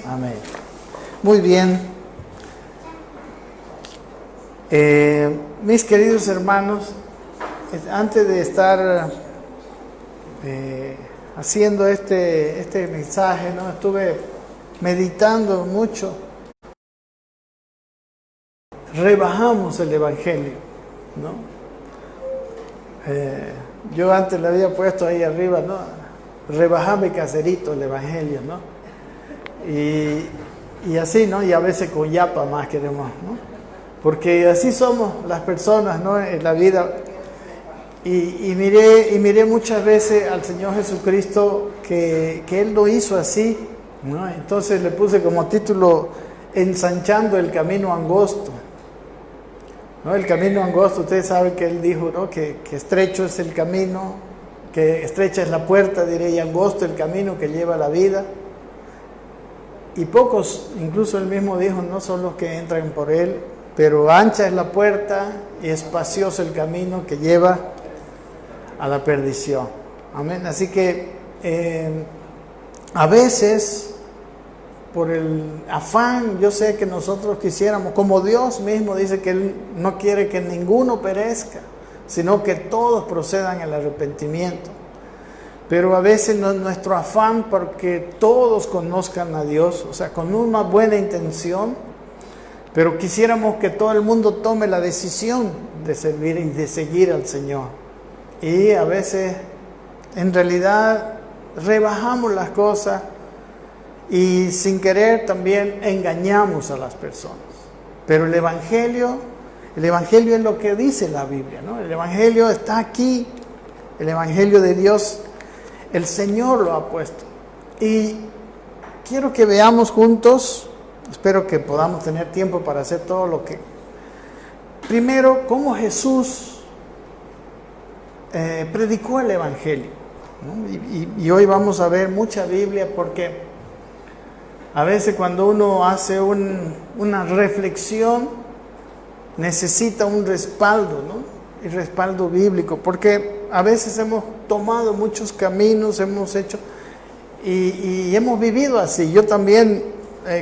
Amén. Muy bien. Mis queridos hermanos, antes de estar haciendo este mensaje, ¿no? Estuve meditando mucho. Rebajamos el Evangelio, ¿no? Yo antes le había puesto ahí arriba, ¿no? Rebajame caserito el Evangelio, ¿no? Y así, ¿no? Y a veces con yapa más queremos, ¿no? Porque así somos las personas, ¿no? En la vida. Y miré muchas veces al Señor Jesucristo que Él lo hizo así, ¿no? Entonces le puse como título Ensanchando el camino angosto, ¿no? El camino angosto, ustedes saben que Él dijo, ¿no? Que estrecho es el camino, que estrecha es la puerta, diré, y angosto el camino que lleva a la vida. Y pocos, incluso Él mismo dijo, no son los que entran por Él, pero ancha es la puerta y espacioso el camino que lleva a la perdición. Amén. Así que a veces, por el afán, yo sé que nosotros quisiéramos, como Dios mismo dice que Él no quiere que ninguno perezca, sino que todos procedan al arrepentimiento. Pero a veces nuestro afán porque todos conozcan a Dios, o sea, con una buena intención, pero quisiéramos que todo el mundo tome la decisión de servir y de seguir al Señor. Y a veces, en realidad, rebajamos las cosas y sin querer también engañamos a las personas. Pero el Evangelio es lo que dice la Biblia, ¿no? El Evangelio está aquí, el Evangelio de Dios, el Señor lo ha puesto. Y quiero que veamos juntos, espero que podamos tener tiempo para hacer todo lo que... Primero, cómo Jesús predicó el Evangelio, ¿no? Y hoy vamos a ver mucha Biblia porque a veces cuando uno hace una reflexión necesita un respaldo, ¿no? El respaldo bíblico, porque a veces hemos tomado muchos caminos, hemos hecho y hemos vivido así. Yo también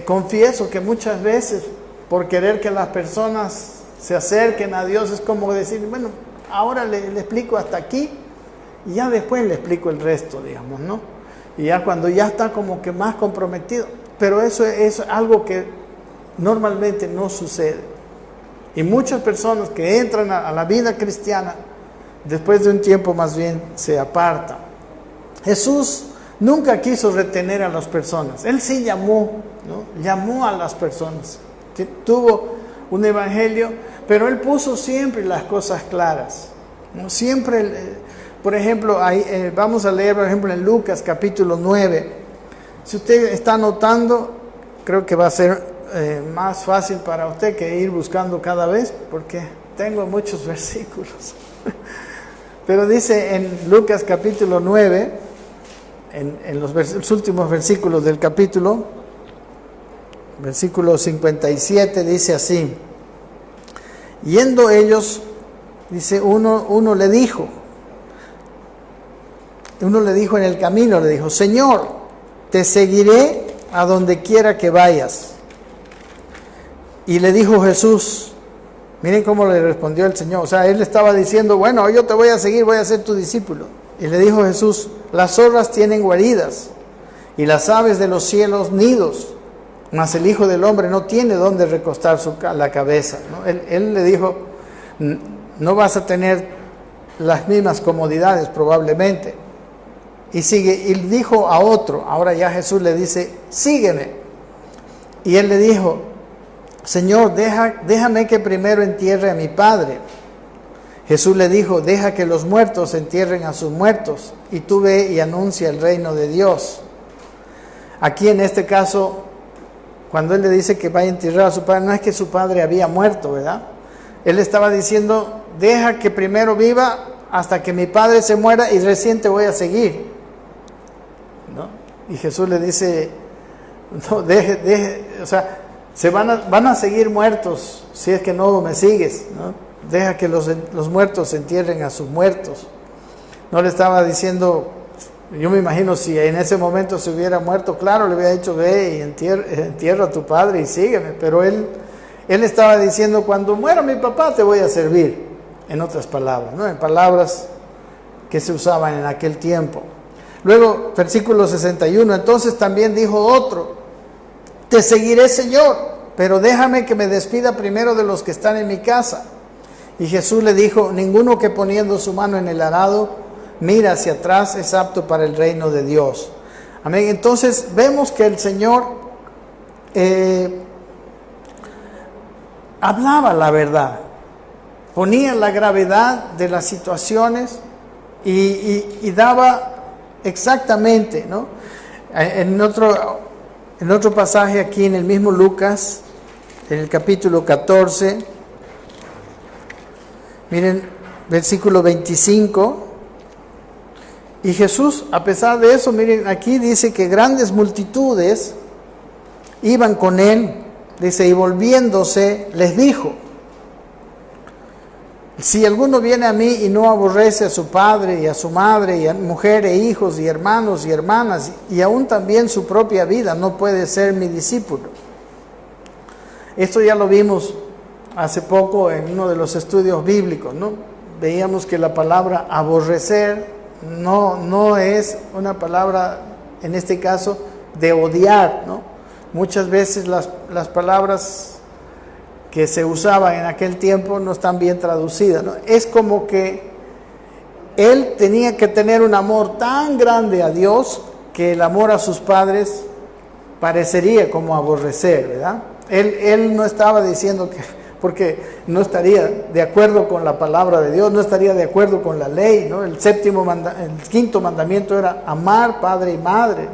confieso que muchas veces por querer que las personas se acerquen a Dios es como decir, bueno, ahora le explico hasta aquí y ya después le explico el resto, digamos, ¿no? Y ya cuando ya está como que más comprometido. Pero eso es algo que normalmente no sucede. Y muchas personas que entran a la vida cristiana, después de un tiempo más bien se apartan. Jesús nunca quiso retener a las personas. Él sí llamó, ¿no? Llamó a las personas. Tuvo un evangelio, pero Él puso siempre las cosas claras, ¿no? Siempre, por ejemplo, vamos a leer, por ejemplo, en Lucas capítulo 9. Si usted está anotando, creo que va a ser más fácil para usted que ir buscando cada vez, porque tengo muchos versículos. Pero dice en Lucas capítulo 9, en los últimos versículos del capítulo, versículo 57, dice así: yendo ellos, dice, uno le dijo en el camino, le dijo, Señor, te seguiré a donde quiera que vayas. Y le dijo Jesús, miren cómo le respondió el Señor, o sea, Él estaba diciendo, bueno, yo te voy a seguir, voy a ser tu discípulo. Y le dijo Jesús, las zorras tienen guaridas y las aves de los cielos nidos, mas el Hijo del Hombre no tiene dónde recostar la cabeza, ¿no? Él le dijo, no vas a tener las mismas comodidades probablemente. Y dijo a otro, ahora ya Jesús le dice, sígueme. Y él le dijo, Señor, déjame que primero entierre a mi padre. Jesús le dijo, deja que los muertos entierren a sus muertos, y tú ve y anuncia el reino de Dios. Aquí en este caso, cuando él le dice que vaya a enterrar a su padre, no es que su padre había muerto, ¿verdad? Él estaba diciendo, deja que primero viva hasta que mi padre se muera y recién te voy a seguir, ¿no? Y Jesús le dice, no, o sea, van a seguir muertos si es que no me sigues, ¿no? Deja que los muertos entierren a sus muertos. No le estaba diciendo, Yo me imagino si en ese momento se hubiera muerto, claro, le hubiera dicho, ve y entierra a tu padre y sígueme. Pero él estaba diciendo, cuando muera mi papá te voy a servir, en otras palabras, ¿no? En palabras que se usaban en aquel tiempo. Luego, versículo 61, entonces también dijo otro, te seguiré, Señor, pero déjame que me despida primero de los que están en mi casa. Y Jesús le dijo, ninguno que poniendo su mano en el arado mira hacia atrás es apto para el reino de Dios. Amén. Entonces vemos que el Señor hablaba la verdad, ponía la gravedad de las situaciones y daba exactamente, ¿no? En otro pasaje aquí en el mismo Lucas, en el capítulo 14, miren, versículo 25. Y Jesús, a pesar de eso, miren, aquí dice que grandes multitudes iban con él, dice, y volviéndose, les dijo, si alguno viene a mí y no aborrece a su padre y a su madre y a mujer e hijos y hermanos y hermanas y aún también su propia vida, no puede ser mi discípulo. Esto ya lo vimos hace poco en uno de los estudios bíblicos, ¿no? Veíamos que la palabra aborrecer no es una palabra, en este caso, de odiar, ¿no? Muchas veces las palabras que se usaban en aquel tiempo no están bien traducidas, ¿no? Es como que él tenía que tener un amor tan grande a Dios que el amor a sus padres parecería como aborrecer, ¿verdad? Él no estaba diciendo que, porque no estaría de acuerdo con la palabra de Dios, no estaría de acuerdo con la ley, ¿no? El quinto mandamiento era amar padre y madre.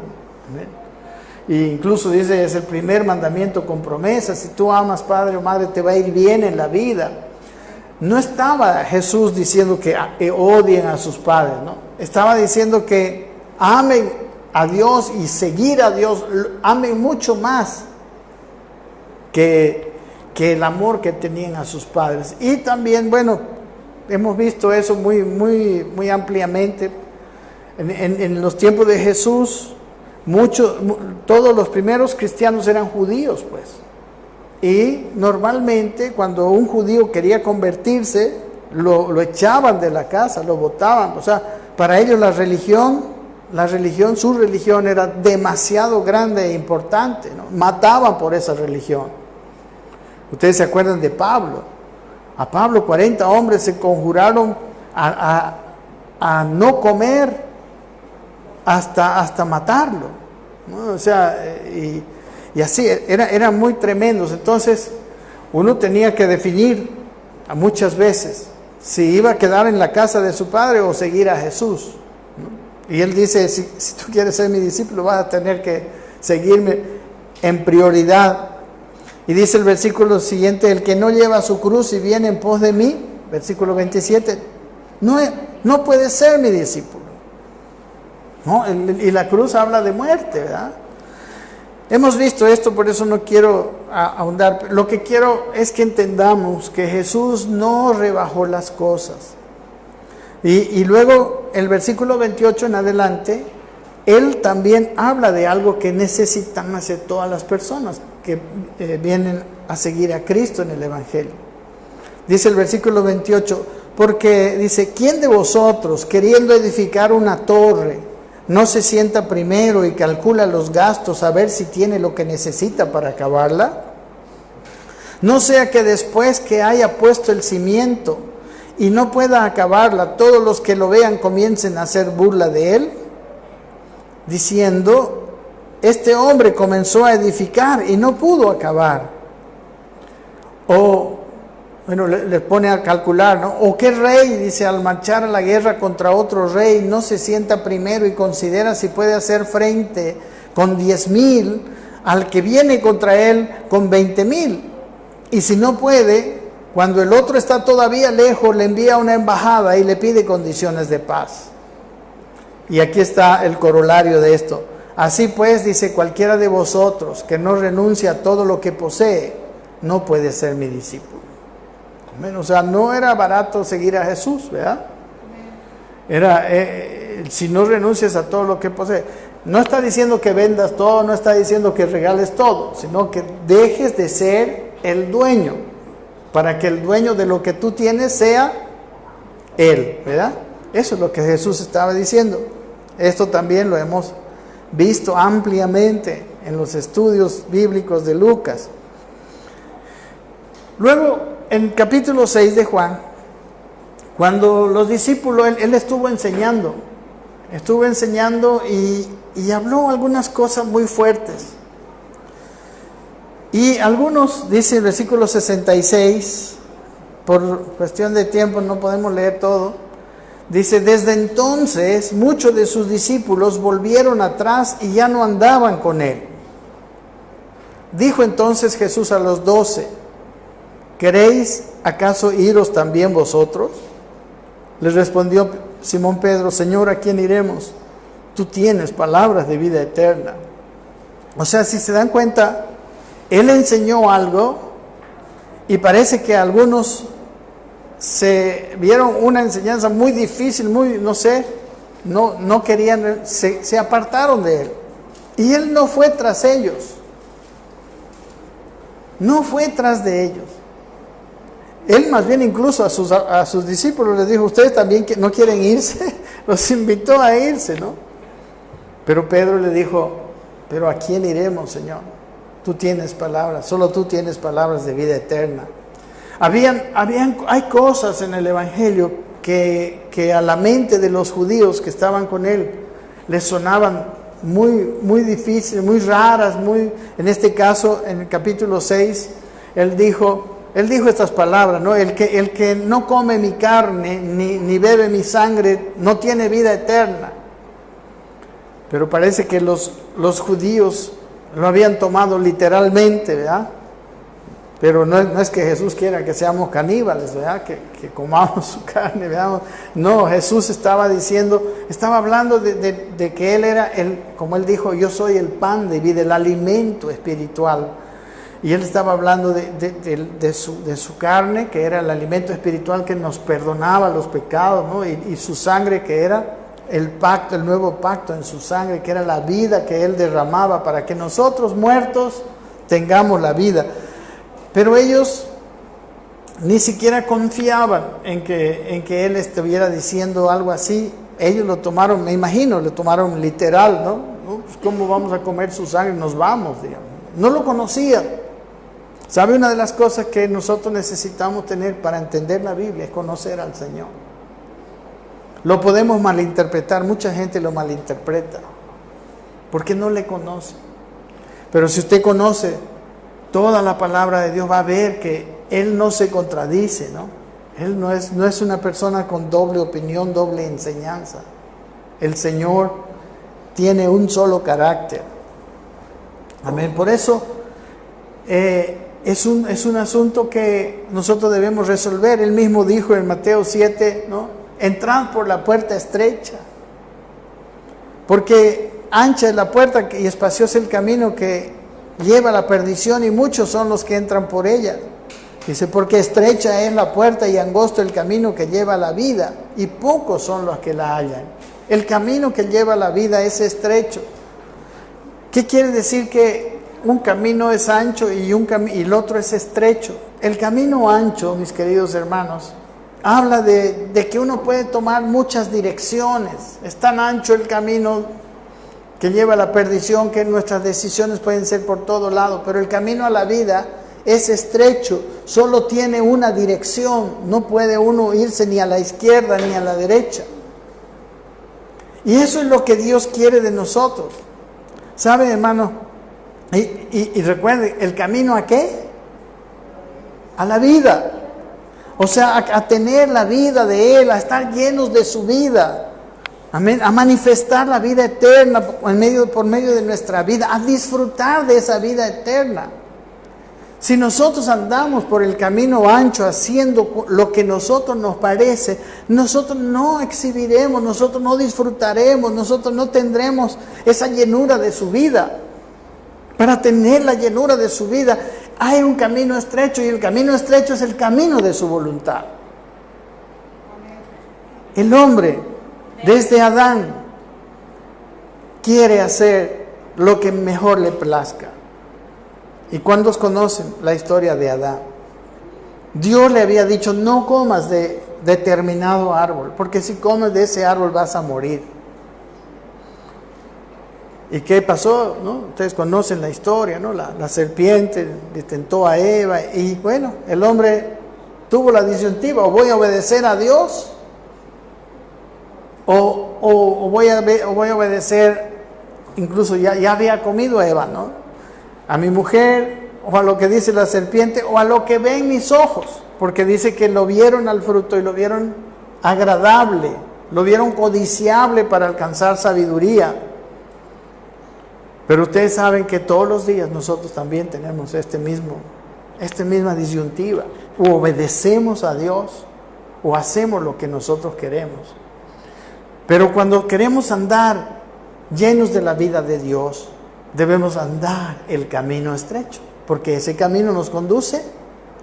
E incluso dice, es el primer mandamiento con promesa, si tú amas padre o madre te va a ir bien en la vida. No estaba Jesús diciendo que odien a sus padres, ¿no? Estaba diciendo que amen a Dios y seguir a Dios, amen mucho más que el amor que tenían a sus padres. Y también, bueno, hemos visto eso muy ampliamente en los tiempos de Jesús. Todos los primeros cristianos eran judíos, pues, y normalmente cuando un judío quería convertirse lo echaban de la casa, lo botaban. O sea, para ellos su religión era demasiado grande e importante, ¿no? Mataban por esa religión. Ustedes se acuerdan de Pablo. A Pablo 40 hombres se conjuraron a no comer hasta matarlo, ¿no? O sea, y así, eran muy tremendos. Entonces, uno tenía que definir muchas veces si iba a quedar en la casa de su padre o seguir a Jesús, ¿no? Y él dice, si tú quieres ser mi discípulo, vas a tener que seguirme en prioridad. Y dice el versículo siguiente, el que no lleva su cruz y viene en pos de mí, versículo 27, no puede ser mi discípulo, ¿no? Y la cruz habla de muerte, ¿verdad? Hemos visto esto, por eso no quiero ahondar. Lo que quiero es que entendamos que Jesús no rebajó las cosas. Y luego, el versículo 28 en adelante, Él también habla de algo que necesitan hacer todas las personas que vienen a seguir a Cristo en el Evangelio. Dice el versículo 28, porque dice, ¿quién de vosotros, queriendo edificar una torre, no se sienta primero y calcula los gastos a ver si tiene lo que necesita para acabarla? No sea que después que haya puesto el cimiento y no pueda acabarla, todos los que lo vean comiencen a hacer burla de él, diciendo, este hombre comenzó a edificar y no pudo acabar. O, bueno, le pone a calcular, ¿no? O qué rey, dice, al marchar a la guerra contra otro rey, no se sienta primero y considera si puede hacer frente con 10,000 al que viene contra él con 20,000. Y si no puede, cuando el otro está todavía lejos, le envía una embajada y le pide condiciones de paz. Y aquí está el corolario de esto. Así pues, dice, cualquiera de vosotros que no renuncia a todo lo que posee, no puede ser mi discípulo. O sea, no era barato seguir a Jesús, ¿verdad? si no renuncias a todo lo que posees. No está diciendo que vendas todo, no está diciendo que regales todo, sino que dejes de ser el dueño, para que el dueño de lo que tú tienes sea Él, ¿verdad? Eso es lo que Jesús estaba diciendo. Esto también lo hemos visto ampliamente en los estudios bíblicos de Lucas. Luego, en capítulo 6 de Juan, cuando los discípulos, él estuvo enseñando y habló algunas cosas muy fuertes. Y algunos, dice el versículo 66, por cuestión de tiempo no podemos leer todo, dice: desde entonces muchos de sus discípulos volvieron atrás y ya no andaban con él. Dijo entonces Jesús a los 12: ¿queréis acaso iros también vosotros? Les respondió Simón Pedro: Señor, ¿a quién iremos? Tú tienes palabras de vida eterna. O sea, si se dan cuenta, Él enseñó algo y parece que algunos se vieron una enseñanza muy difícil, muy, no querían, se apartaron de Él. Y Él no fue tras ellos. No fue tras de ellos. Él más bien incluso a sus discípulos les dijo: ustedes también no quieren irse. Los invitó a irse, ¿no? Pero Pedro le dijo: pero ¿a quién iremos, Señor? Tú tienes palabras, solo tú tienes palabras de vida eterna. Hay cosas en el Evangelio que a la mente de los judíos que estaban con él les sonaban muy, muy difíciles, muy raras, en este caso, en el capítulo 6, él dijo estas palabras, ¿no? El que no come mi carne ni bebe mi sangre no tiene vida eterna. Pero parece que los judíos lo habían tomado literalmente, ¿verdad? Pero no es que Jesús quiera que seamos caníbales, ¿verdad? Que comamos su carne, ¿verdad? No, Jesús estaba hablando de que Él era, como Él dijo: yo soy el pan de vida, el alimento espiritual. Y Él estaba hablando de su carne, que era el alimento espiritual que nos perdonaba los pecados, ¿no? Y su sangre, que era el pacto, el nuevo pacto en su sangre, que era la vida que Él derramaba para que nosotros muertos tengamos la vida. Pero ellos ni siquiera confiaban en que Él estuviera diciendo algo así. Ellos lo tomaron, me imagino, lo tomaron literal, ¿no? Pues, ¿cómo vamos a comer su sangre? Nos vamos, digamos. No lo conocían. ¿Sabe? Una de las cosas que nosotros necesitamos tener para entender la Biblia es conocer al Señor. Lo podemos malinterpretar, mucha gente lo malinterpreta, porque no le conoce. Pero si usted conoce toda la palabra de Dios, va a ver que Él no se contradice, ¿no? Él no es una persona con doble opinión, doble enseñanza. El Señor tiene un solo carácter. Amén. Por eso es un asunto que nosotros debemos resolver. Él mismo dijo en Mateo 7, ¿no? Entrad por la puerta estrecha, porque ancha es la puerta y espacioso el camino que lleva a la perdición, y muchos son los que entran por ella. Dice: porque estrecha es la puerta y angosto el camino que lleva a la vida, y pocos son los que la hallan. El camino que lleva a la vida es estrecho. ¿Qué quiere decir? Que un camino es ancho y el otro es estrecho. El camino ancho, mis queridos hermanos, habla de que uno puede tomar muchas direcciones. Es tan ancho el camino que lleva a la perdición que nuestras decisiones pueden ser por todo lado. Pero el camino a la vida es estrecho, solo tiene una dirección. No puede uno irse ni a la izquierda ni a la derecha. Y eso es lo que Dios quiere de nosotros. ¿Sabe, hermano? Y recuerde, ¿el camino a qué? A la vida. O sea, a tener la vida de Él, a estar llenos de su vida. Amén. A manifestar la vida eterna por medio de nuestra vida, a disfrutar de esa vida eterna. Si nosotros andamos por el camino ancho haciendo lo que a nosotros nos parece, nosotros no exhibiremos, nosotros no disfrutaremos, nosotros no tendremos esa llenura de su vida. Para tener la llenura de su vida hay un camino estrecho, y el camino estrecho es el camino de su voluntad. El hombre Desde Adán quiere hacer lo que mejor le plazca. ¿Y cuántos conocen la historia de Adán? Dios le había dicho, no comas de determinado árbol, porque si comes de ese árbol vas a morir. ¿Y qué pasó? ¿No? Ustedes conocen la historia, ¿no? La serpiente le tentó a Eva y bueno, el hombre tuvo la disyuntiva, o voy a obedecer a Dios o voy a obedecer, incluso ya había comido a Eva, ¿no? A mi mujer, o a lo que dice la serpiente, o a lo que ven mis ojos, porque dice que lo vieron al fruto y lo vieron agradable, lo vieron codiciable para alcanzar sabiduría. Pero ustedes saben que todos los días nosotros también tenemos esta misma disyuntiva. O obedecemos a Dios o hacemos lo que nosotros queremos. Pero cuando queremos andar llenos de la vida de Dios, debemos andar el camino estrecho, porque ese camino nos conduce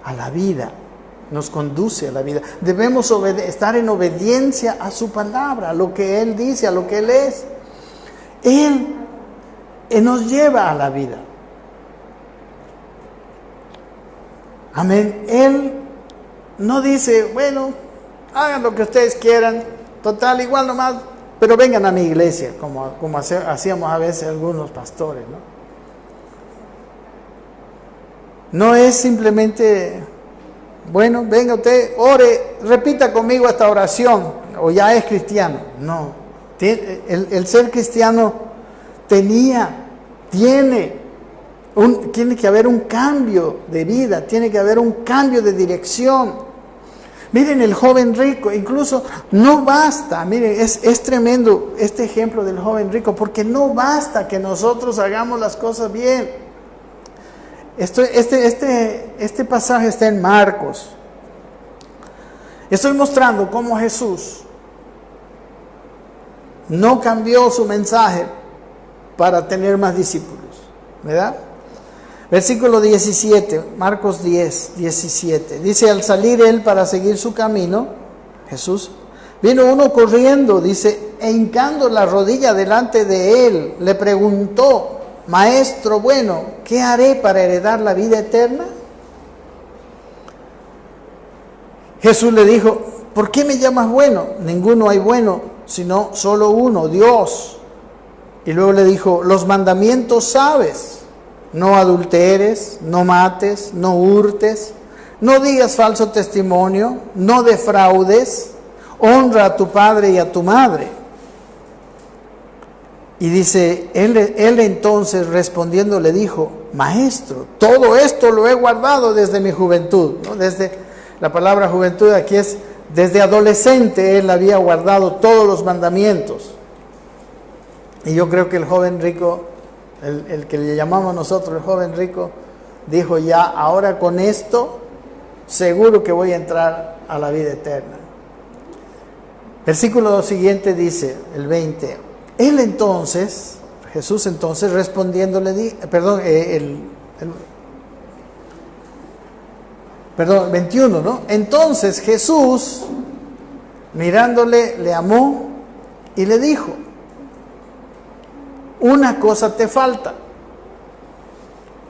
a la vida. Nos conduce a la vida. Debemos estar en obediencia a su palabra, a lo que Él dice, a lo que Él es. Él nos lleva a la vida. Amén. Él no dice, bueno, hagan lo que ustedes quieran, total, igual nomás, pero vengan a mi iglesia, como hacíamos a veces algunos pastores, ¿no? No es simplemente, bueno, venga usted, ore, repita conmigo esta oración, o ya es cristiano. No, el ser cristiano tiene que haber un cambio de vida, tiene que haber un cambio de dirección. Miren el joven rico, incluso no basta, miren, es tremendo este ejemplo del joven rico, porque no basta que nosotros hagamos las cosas bien. Este pasaje está en Marcos. Estoy mostrando cómo Jesús no cambió su mensaje para tener más discípulos, ¿verdad? Versículo 17, Marcos 10, 17. Dice, al salir él para seguir su camino, Jesús, vino uno corriendo, dice, e hincando la rodilla delante de él, le preguntó, Maestro bueno, ¿qué haré para heredar la vida eterna? Jesús le dijo, ¿por qué me llamas bueno? Ninguno hay bueno, sino solo uno, Dios. Y luego le dijo, los mandamientos sabes, no adulteres, no mates, no hurtes, no digas falso testimonio, no defraudes, honra a tu padre y a tu madre. Y dice, él entonces respondiendo le dijo, Maestro, todo esto lo he guardado desde mi juventud, ¿no? Desde la palabra juventud aquí es, desde adolescente él había guardado todos los mandamientos. Y yo creo que el joven rico, el que le llamamos nosotros el joven rico, dijo ya, ahora con esto, seguro que voy a entrar a la vida eterna. Versículo siguiente dice, el 20, él entonces, Jesús entonces respondiendo le dijo, perdón, 21, ¿no? Entonces Jesús, mirándole, le amó y le dijo, una cosa te falta,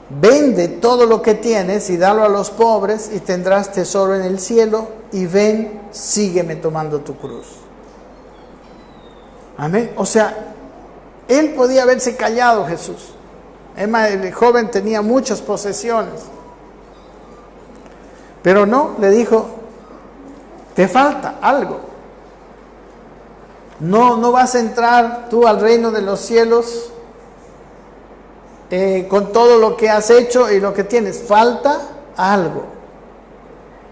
vende todo lo que tienes y dalo a los pobres y tendrás tesoro en el cielo, y ven, sígueme tomando tu cruz. Amén. O sea, él podía haberse callado, Jesús. El joven tenía muchas posesiones, pero no, le dijo, te falta algo. No vas a entrar tú al reino de los cielos con todo lo que has hecho y lo que tienes. Falta algo.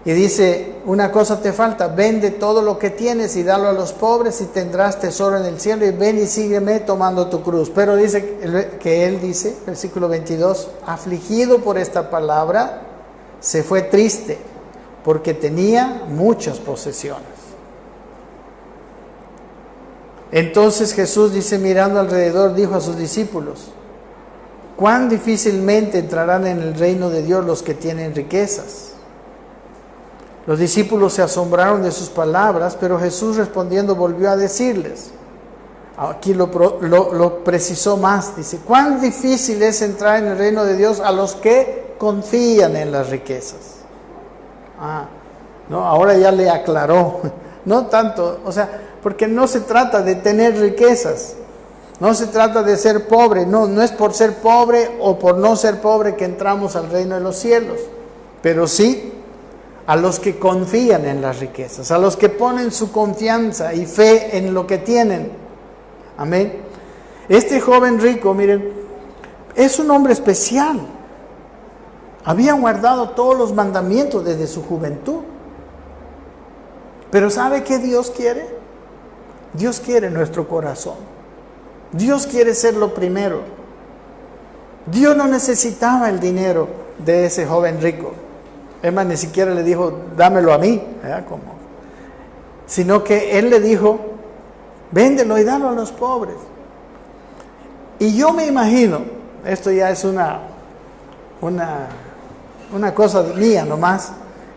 Y dice, una cosa te falta, vende todo lo que tienes y dalo a los pobres y tendrás tesoro en el cielo, y ven y sígueme tomando tu cruz. Pero dice que él dice, versículo 22, afligido por esta palabra, se fue triste porque tenía muchas posesiones. Entonces Jesús, dice, mirando alrededor, dijo a sus discípulos, cuán difícilmente entrarán en el reino de Dios los que tienen riquezas. Los discípulos se asombraron de sus palabras, pero Jesús respondiendo volvió a decirles, aquí lo precisó más, dice, cuán difícil es entrar en el reino de Dios a los que confían en las riquezas. No, ahora ya le aclaró, no tanto, o sea, porque no se trata de tener riquezas, no se trata de ser pobre, no es por ser pobre o por no ser pobre que entramos al reino de los cielos, pero sí a los que confían en las riquezas, a los que ponen su confianza y fe en lo que tienen. Amén. Este joven rico, miren, es un hombre especial. Había guardado todos los mandamientos desde su juventud. Pero ¿sabe qué Dios quiere? Dios quiere nuestro corazón. Dios quiere ser lo primero. Dios no necesitaba el dinero de ese joven rico. Es más, ni siquiera le dijo, dámelo a mí, sino que Él le dijo, véndelo y dalo a los pobres. Y yo me imagino, esto ya es una cosa mía nomás,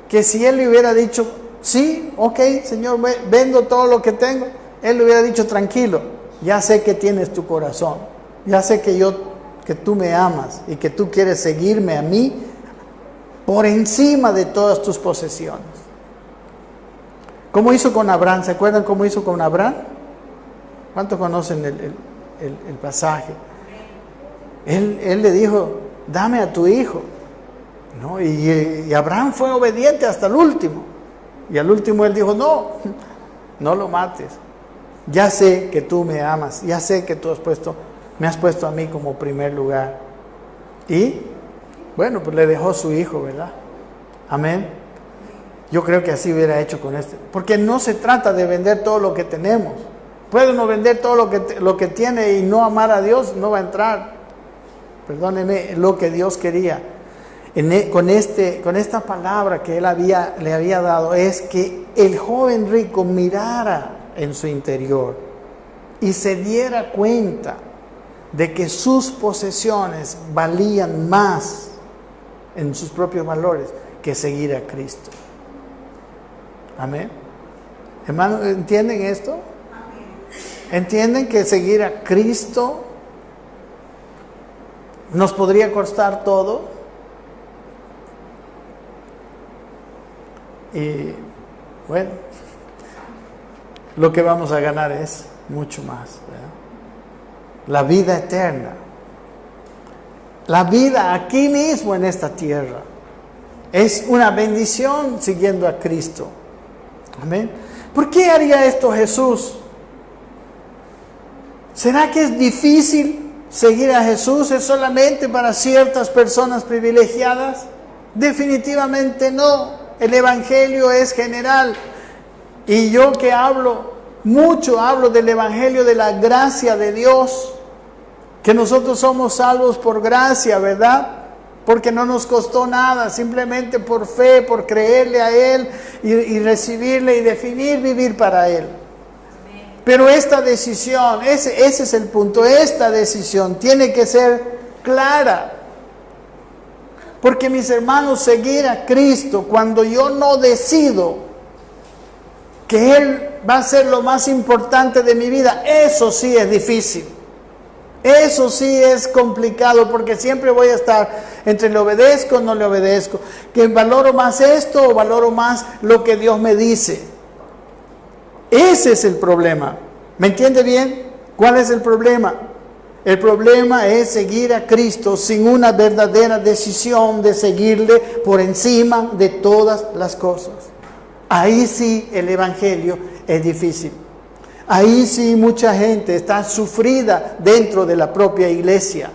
que si Él le hubiera dicho, sí, ok, Señor, vendo todo lo que tengo, Él le hubiera dicho, tranquilo, ya sé que tienes tu corazón, ya sé que tú me amas y que tú quieres seguirme a mí por encima de todas tus posesiones. ¿Cómo hizo con Abraham? ¿Se acuerdan cómo hizo con Abraham? ¿Cuántos conocen el pasaje? Él le dijo, dame a tu hijo, ¿no? Y Abraham fue obediente hasta el último. Y al último él dijo, no lo mates. Ya sé que tú me amas, ya sé que tú me has puesto a mí como primer lugar. Y bueno, pues le dejó su hijo, ¿verdad? Amén. Yo creo que así hubiera hecho con este. Porque no se trata de vender todo lo que tenemos. Puede uno vender todo lo que tiene y no amar a Dios, no va a entrar. Perdóneme, lo que Dios quería con esta palabra que Él le había dado es que el joven rico mirara en su interior y se diera cuenta de que sus posesiones valían más en sus propios valores que seguir a Cristo. Amén. Hermanos, ¿entienden esto? ¿Entienden que seguir a Cristo nos podría costar todo? Y bueno, lo que vamos a ganar es mucho más, ¿verdad? La vida eterna, la vida aquí mismo en esta tierra, es una bendición siguiendo a Cristo. Amén. ¿Por qué haría esto Jesús? ¿Será que es difícil seguir a Jesús? ¿Es solamente para ciertas personas privilegiadas? Definitivamente no. El Evangelio es general. Y yo que hablo del Evangelio de la gracia de Dios, que nosotros somos salvos por gracia, ¿verdad? Porque no nos costó nada, simplemente por fe, por creerle a Él y recibirle y definir vivir para Él. Pero esta decisión, ese es el punto, esta decisión tiene que ser clara. Porque mis hermanos, seguir a Cristo cuando yo no decido que Él va a ser lo más importante de mi vida, eso sí es difícil. Eso sí es complicado porque siempre voy a estar entre le obedezco o no le obedezco. Que valoro más esto o valoro más lo que Dios me dice. Ese es el problema. ¿Me entiende bien? ¿Cuál es el problema? El problema es seguir a Cristo sin una verdadera decisión de seguirle por encima de todas las cosas. Ahí sí el Evangelio es difícil. Ahí sí mucha gente está sufrida dentro de la propia iglesia.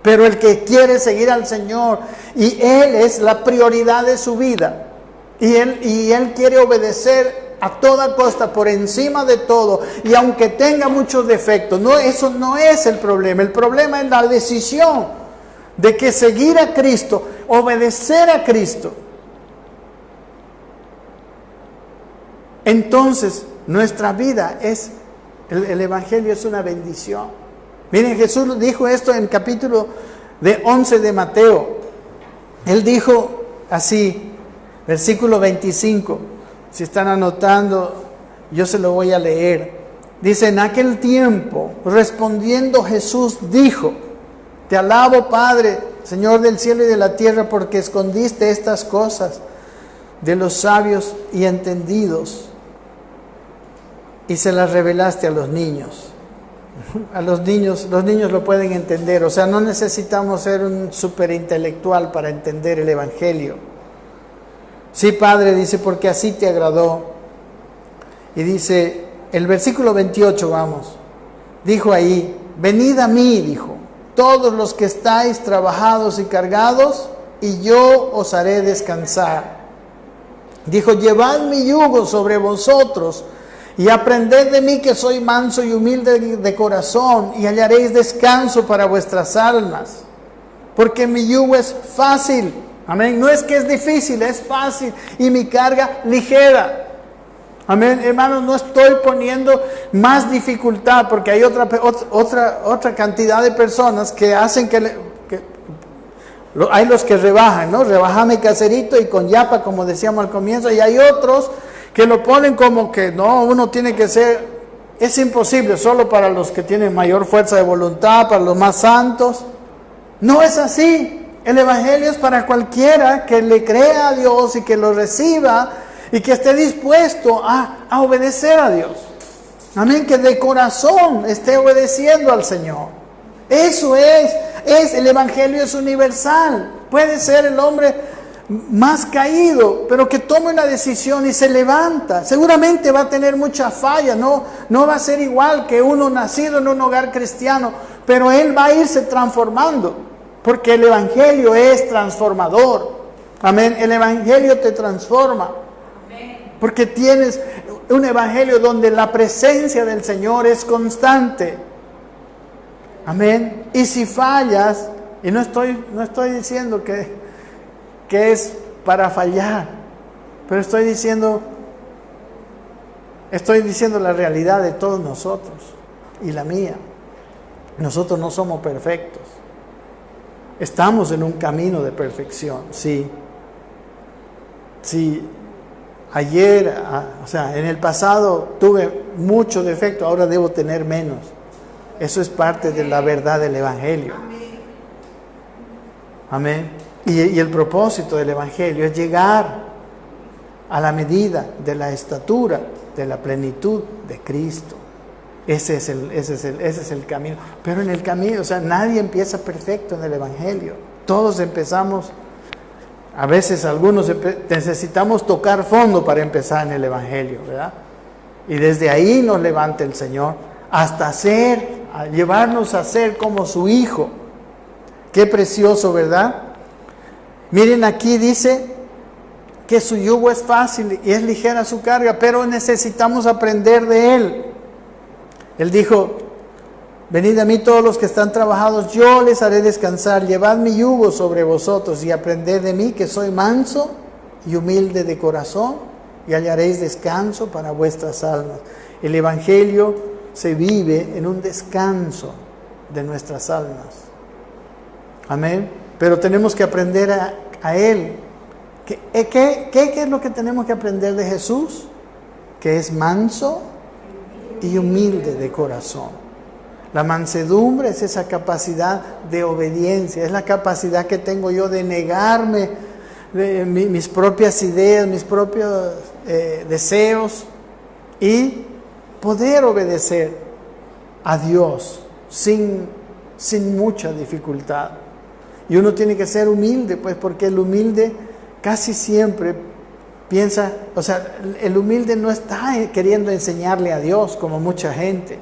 Pero el que quiere seguir al Señor y Él es la prioridad de su vida y Él quiere obedecer a toda costa, por encima de todo, y aunque tenga muchos defectos, eso no es el problema. El problema es la decisión de que seguir a Cristo, obedecer a Cristo. Entonces, nuestra vida el Evangelio es una bendición. Miren, Jesús dijo esto en capítulo 11 de Mateo. Él dijo así: Versículo 25. Si están anotando, yo se lo voy a leer. Dice, en aquel tiempo, respondiendo Jesús, dijo, te alabo, Padre, Señor del cielo y de la tierra, porque escondiste estas cosas de los sabios y entendidos y se las revelaste a los niños. A los niños lo pueden entender. O sea, no necesitamos ser un superintelectual para entender el Evangelio. Sí, Padre, dice, porque así te agradó. Y dice, el versículo 28, vamos. Dijo ahí, venid a mí, dijo, todos los que estáis trabajados y cargados, y yo os haré descansar. Dijo, llevad mi yugo sobre vosotros, y aprended de mí que soy manso y humilde de corazón, y hallaréis descanso para vuestras almas. Porque mi yugo es fácil. Amén. No es que es difícil, es fácil. Y mi carga ligera. Amén. Hermanos, no estoy poniendo más dificultad, porque hay otra cantidad de personas que hacen hay los que rebajan, ¿no? Rebajame caserito y con yapa, como decíamos al comienzo, y hay otros que lo ponen como que no, uno tiene que ser, es imposible, solo para los que tienen mayor fuerza de voluntad, para los más santos. No es así. El Evangelio es para cualquiera que le crea a Dios y que lo reciba y que esté dispuesto a obedecer a Dios. Amén, que de corazón esté obedeciendo al Señor. Eso es el Evangelio es universal. Puede ser el hombre más caído, pero que tome una decisión y se levanta. Seguramente va a tener muchas fallas, no va a ser igual que uno nacido en un hogar cristiano, pero él va a irse transformando, porque el Evangelio es transformador. Amén, el Evangelio te transforma, porque tienes un Evangelio donde la presencia del Señor es constante. Amén, y si fallas, y no estoy diciendo que es para fallar, pero estoy diciendo la realidad de todos nosotros y la mía. Nosotros no somos perfectos. Estamos en un camino de perfección, sí. Sí, ayer, en el pasado tuve mucho defecto, ahora debo tener menos. Eso es parte de la verdad del Evangelio. Amén. Y el propósito del Evangelio es llegar a la medida de la estatura, de la plenitud de Cristo. Ese es el camino. Pero en el camino, nadie empieza perfecto en el Evangelio. Todos empezamos, a veces algunos necesitamos tocar fondo para empezar en el Evangelio, ¿verdad? Y desde ahí nos levanta el Señor hasta llevarnos a ser como su Hijo. Qué precioso, ¿verdad? Miren, aquí dice que su yugo es fácil y es ligera su carga, pero necesitamos aprender de Él. Él dijo, venid a mí todos los que están trabajados, yo les haré descansar. Llevad mi yugo sobre vosotros y aprended de mí, que soy manso y humilde de corazón, y hallaréis descanso para vuestras almas. El Evangelio se vive en un descanso de nuestras almas. Amén. Pero tenemos que aprender a Él. ¿Qué es lo que tenemos que aprender de Jesús? Que es manso y humilde de corazón. La mansedumbre es esa capacidad de obediencia, es la capacidad que tengo yo de negarme de mis propias ideas, mis propios deseos, y poder obedecer a Dios sin mucha dificultad. Y uno tiene que ser humilde, pues, porque el humilde casi siempre piensa, el humilde no está queriendo enseñarle a Dios como mucha gente.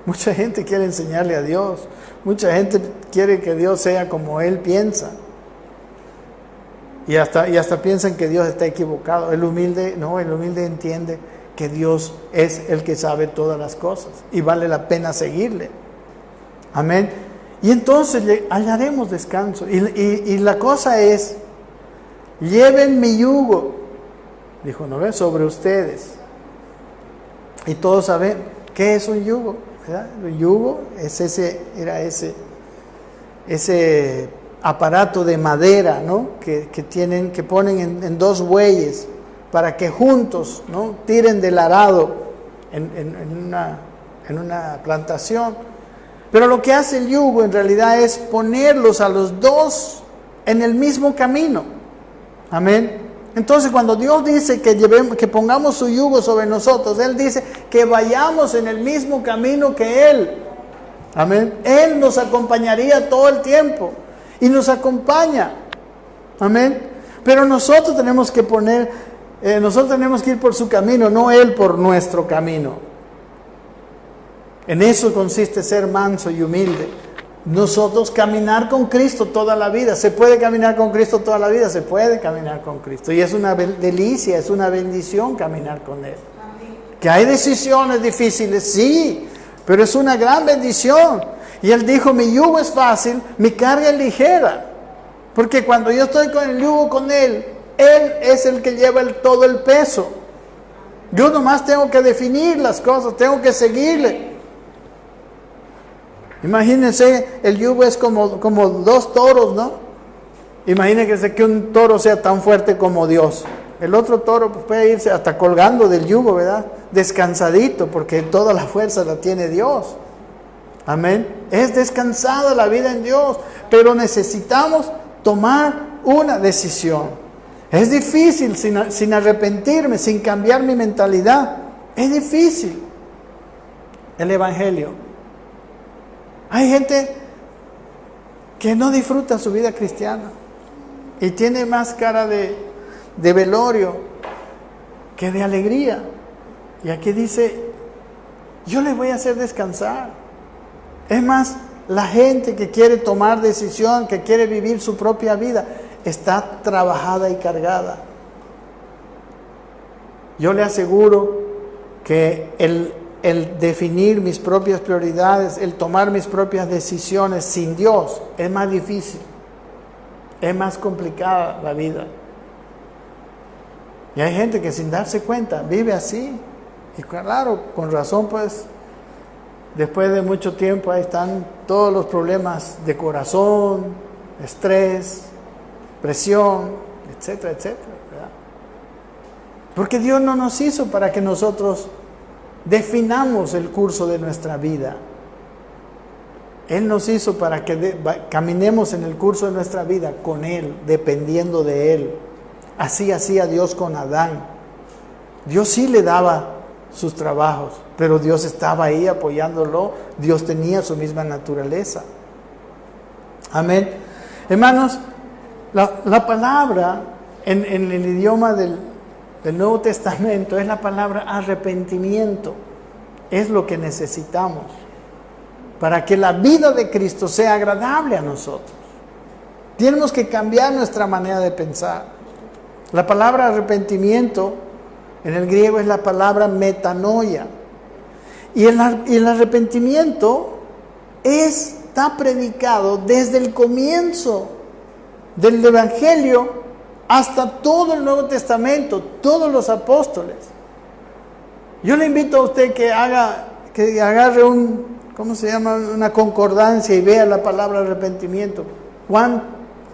Mucha gente quiere enseñarle a Dios. Mucha gente quiere que Dios sea como Él piensa. Y hasta piensan que Dios está equivocado. El humilde entiende que Dios es el que sabe todas las cosas y vale la pena seguirle. Amén. Y entonces hallaremos descanso. Y la cosa es, lleven mi yugo, dijo, ¿no ves? Sobre ustedes. Y todos saben qué es un yugo, ¿verdad? El yugo es ese aparato de madera, ¿no? que ponen en dos bueyes para que juntos, ¿no? tiren del arado en una plantación. Pero lo que hace el yugo en realidad es ponerlos a los dos en el mismo camino. Amén. Entonces cuando Dios dice que pongamos su yugo sobre nosotros, Él dice que vayamos en el mismo camino que Él. Amén. Él nos acompañaría todo el tiempo y nos acompaña. Amén. Pero nosotros tenemos que ir por su camino, no Él por nuestro camino. En eso consiste ser manso y humilde. Nosotros caminar con Cristo toda la vida. ¿Se puede caminar con Cristo toda la vida? Se puede caminar con Cristo. Y es una delicia, es una bendición caminar con Él. Que hay decisiones difíciles, sí, pero es una gran bendición. Y Él dijo, mi yugo es fácil, mi carga es ligera. Porque cuando yo estoy con el yugo con Él, Él es el que lleva todo el peso. Yo nomás tengo que definir las cosas, tengo que seguirle. Imagínense, el yugo es como dos toros, ¿no? Imagínense que un toro sea tan fuerte como Dios. El otro toro pues, puede irse hasta colgando del yugo, ¿verdad? Descansadito, porque toda la fuerza la tiene Dios. Amén. Es descansada la vida en Dios, pero necesitamos tomar una decisión. Es difícil sin arrepentirme, sin cambiar mi mentalidad. Es difícil. El Evangelio. Hay gente que no disfruta su vida cristiana y tiene más cara de velorio que de alegría. Y aquí dice, yo les voy a hacer descansar. Es más, la gente que quiere tomar decisión, que quiere vivir su propia vida, está trabajada y cargada. Yo le aseguro que el definir mis propias prioridades, el tomar mis propias decisiones sin Dios es más difícil, es más complicada la vida. Y hay gente que sin darse cuenta vive así. Y claro, con razón pues, después de mucho tiempo ahí están todos los problemas de corazón, estrés, presión, etcétera, etcétera, ¿verdad? Porque Dios no nos hizo para que nosotros definamos el curso de nuestra vida. Él nos hizo para que caminemos en el curso de nuestra vida con Él, dependiendo de Él. Así hacía Dios con Adán. Dios sí le daba sus trabajos, pero Dios estaba ahí apoyándolo. Dios tenía su misma naturaleza. Amén. Hermanos, la palabra en el idioma del Nuevo Testamento es la palabra arrepentimiento. Es lo que necesitamos para que la vida de Cristo sea agradable a nosotros. Tenemos que cambiar nuestra manera de pensar. La palabra arrepentimiento en el griego es la palabra metanoia. Y el arrepentimiento está predicado desde el comienzo del Evangelio hasta todo el Nuevo Testamento, todos los apóstoles. Yo le invito a usted que agarre una concordancia y vea la palabra arrepentimiento.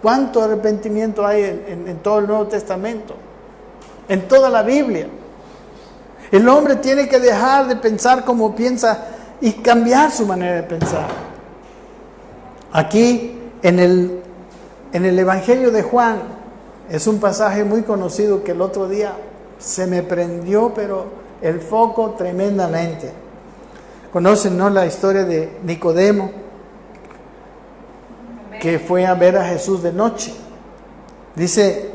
¿Cuánto arrepentimiento hay en todo el Nuevo Testamento? En toda la Biblia. El hombre tiene que dejar de pensar como piensa y cambiar su manera de pensar. Aquí en el Evangelio de Juan es un pasaje muy conocido que el otro día se me prendió, pero el foco tremendamente. Conocen, ¿no?, la historia de Nicodemo, que fue a ver a Jesús de noche. Dice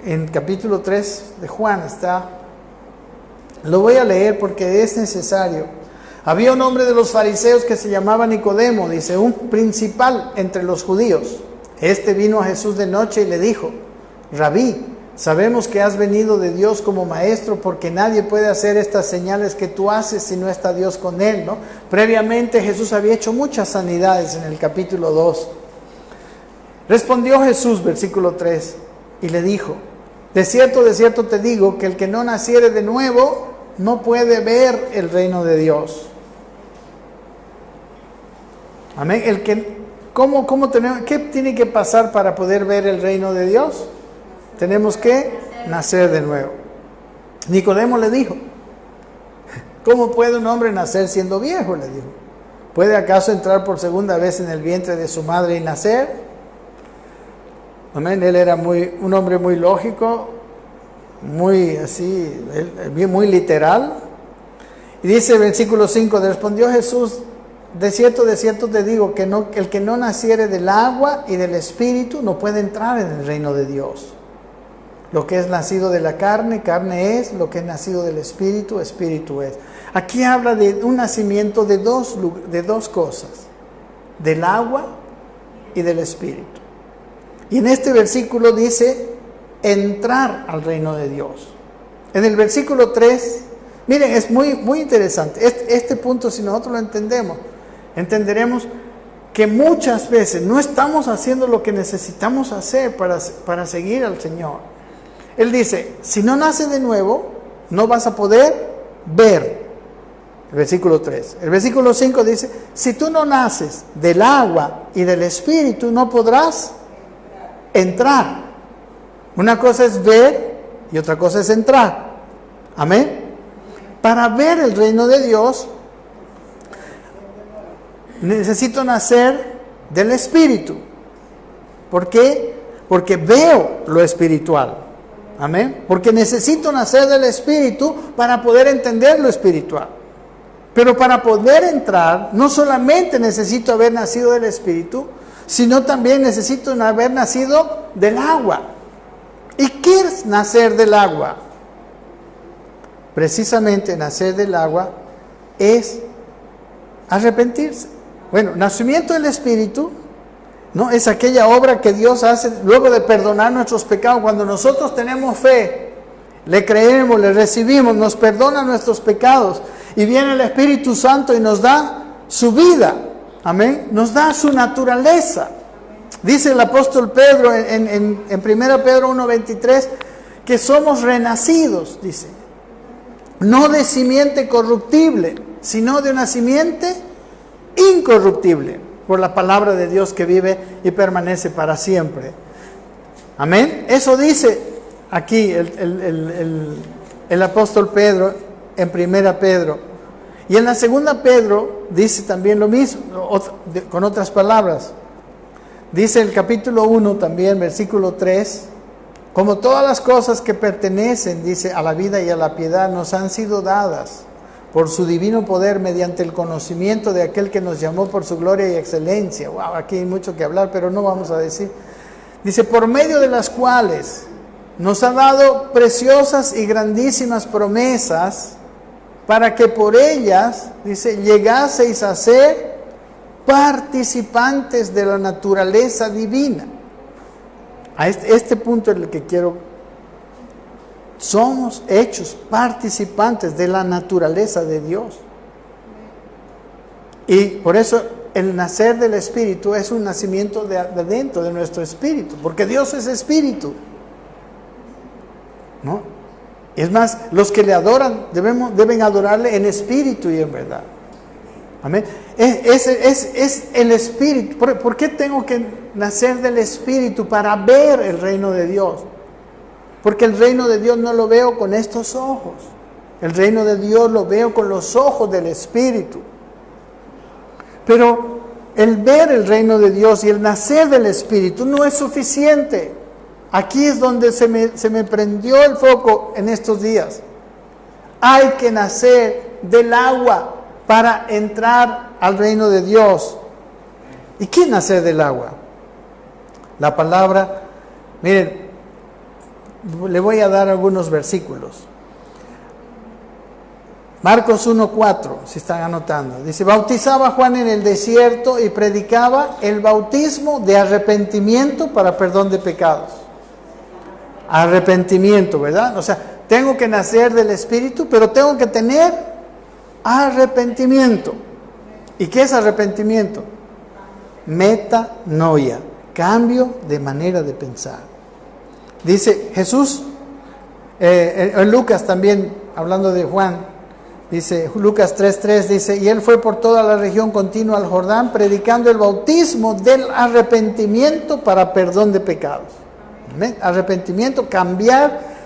en capítulo 3 de Juan está, lo voy a leer porque es necesario. Había un hombre de los fariseos que se llamaba Nicodemo, dice, un principal entre los judíos. Este vino a Jesús de noche y le dijo, Rabí, sabemos que has venido de Dios como maestro, porque nadie puede hacer estas señales que tú haces si no está Dios con él, ¿no? Previamente Jesús había hecho muchas sanidades en el capítulo 2. Respondió Jesús, versículo 3, y le dijo, de cierto te digo que el que no naciere de nuevo no puede ver el reino de Dios. Amén. ¿Qué tiene que pasar para poder ver el reino de Dios? Tenemos que nacer de nuevo. Nicodemo le dijo, ¿cómo puede un hombre nacer siendo viejo? Le dijo. ¿Puede acaso entrar por segunda vez en el vientre de su madre y nacer? Amén. Él era un hombre muy lógico, muy así, muy literal. Y dice el versículo 5, respondió Jesús, de cierto te digo que el que no naciere del agua y del espíritu no puede entrar en el reino de Dios. Lo que es nacido de la carne, carne es; lo que es nacido del espíritu, espíritu es. Aquí habla de un nacimiento de dos cosas, del agua y del espíritu. Y en este versículo dice, entrar al reino de Dios. En el versículo 3, miren, es muy interesante. Este punto, si nosotros lo entendemos, entenderemos que muchas veces no estamos haciendo lo que necesitamos hacer para seguir al Señor. Él dice, si no naces de nuevo, no vas a poder ver. El versículo 3. El versículo 5 dice, si tú no naces del agua y del espíritu, no podrás entrar. Una cosa es ver y otra cosa es entrar. Amén. Para ver el reino de Dios, necesito nacer del espíritu. ¿Por qué? Porque veo lo espiritual. Amén. Porque necesito nacer del espíritu para poder entender lo espiritual. Pero para poder entrar, no solamente necesito haber nacido del espíritu, sino también necesito haber nacido del agua. ¿Y qué es nacer del agua? Precisamente nacer del agua es arrepentirse. Bueno, nacimiento del espíritu, ¿no? Es aquella obra que Dios hace luego de perdonar nuestros pecados. Cuando nosotros tenemos fe, le creemos, le recibimos, nos perdona nuestros pecados y viene el Espíritu Santo y nos da su vida. Amén. Nos da su naturaleza. Dice el apóstol Pedro en 1 Pedro 1:23 que somos renacidos, dice. No de simiente corruptible, sino de una simiente incorruptible, por la palabra de Dios que vive y permanece para siempre. Amén. Eso dice aquí el apóstol Pedro en 1 Pedro. Y en la 2 Pedro dice también lo mismo, con otras palabras. Dice el capítulo 1 también, versículo 3, como todas las cosas que pertenecen, dice, a la vida y a la piedad, nos han sido dadas por su divino poder mediante el conocimiento de aquel que nos llamó por su gloria y excelencia. Wow, aquí hay mucho que hablar, pero no vamos a decir. Dice, por medio de las cuales nos ha dado preciosas y grandísimas promesas, para que por ellas, dice, llegaseis a ser participantes de la naturaleza divina. A este punto es el que quiero. Somos hechos participantes de la naturaleza de Dios. Y por eso el nacer del Espíritu es un nacimiento de dentro de nuestro espíritu, porque Dios es espíritu, ¿no? Es más, los que le adoran deben adorarle en espíritu y en verdad. Amén. Es el espíritu. ¿Por qué tengo que nacer del espíritu? Para ver el reino de Dios. Porque el reino de Dios no lo veo con estos ojos. El reino de Dios lo veo con los ojos del espíritu. Pero el ver el reino de Dios y el nacer del espíritu no es suficiente. Aquí es donde se me prendió el foco en estos días. Hay que nacer del agua para entrar al reino de Dios. ¿Y qué es nacer del agua? La palabra, miren, le voy a dar algunos versículos. Marcos 1:4, si están anotando. Dice, bautizaba Juan en el desierto y predicaba el bautismo de arrepentimiento para perdón de pecados. Arrepentimiento, ¿verdad? O sea, tengo que nacer del Espíritu, pero tengo que tener arrepentimiento. ¿Y qué es arrepentimiento? Metanoia, cambio de manera de pensar. Dice Jesús, en Lucas también, hablando de Juan, Dice Lucas 3:3, dice, y él fue por toda la región continua al Jordán, predicando el bautismo del arrepentimiento para perdón de pecados. ¿Amén? Arrepentimiento, cambiar.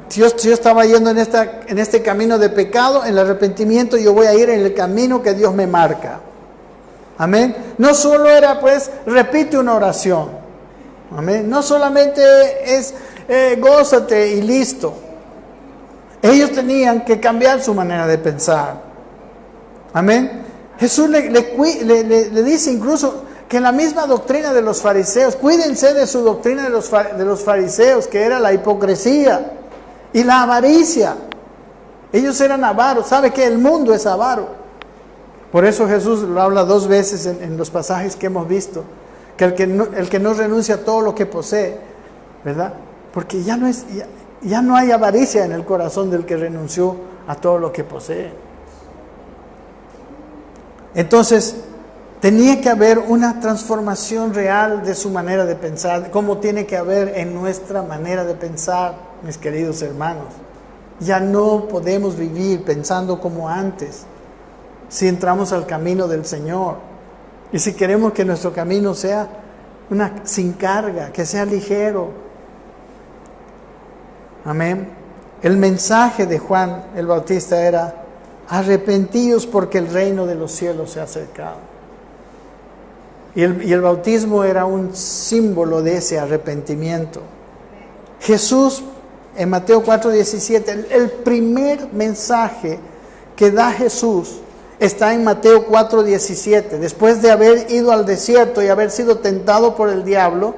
Si yo estaba yendo en este camino de pecado, en el arrepentimiento yo voy a ir en el camino que Dios me marca. Amén. No solo era pues, repite una oración. Amén. No solamente es gózate y listo. Ellos tenían que cambiar su manera de pensar. Amén. Jesús le dice incluso que la misma doctrina de los fariseos, cuídense de su doctrina de los fariseos, que era la hipocresía y la avaricia. Ellos eran avaros. ¿Sabe qué? El mundo es avaro. Por eso Jesús lo habla 2 veces en los pasajes que hemos visto, que el que no renuncia a todo lo que posee, ¿verdad? Porque ya no hay avaricia en el corazón del que renunció a todo lo que posee. Entonces, tenía que haber una transformación real de su manera de pensar, como tiene que haber en nuestra manera de pensar, mis queridos hermanos. Ya no podemos vivir pensando como antes, si entramos al camino del Señor. Y si queremos que nuestro camino sea sin carga, que sea ligero. Amén. El mensaje de Juan el Bautista era: arrepentíos porque el reino de los cielos se ha acercado. Y el bautismo era un símbolo de ese arrepentimiento. Jesús, en Mateo 4:17, el primer mensaje que da Jesús está en Mateo 4:17. Después de haber ido al desierto y haber sido tentado por el diablo,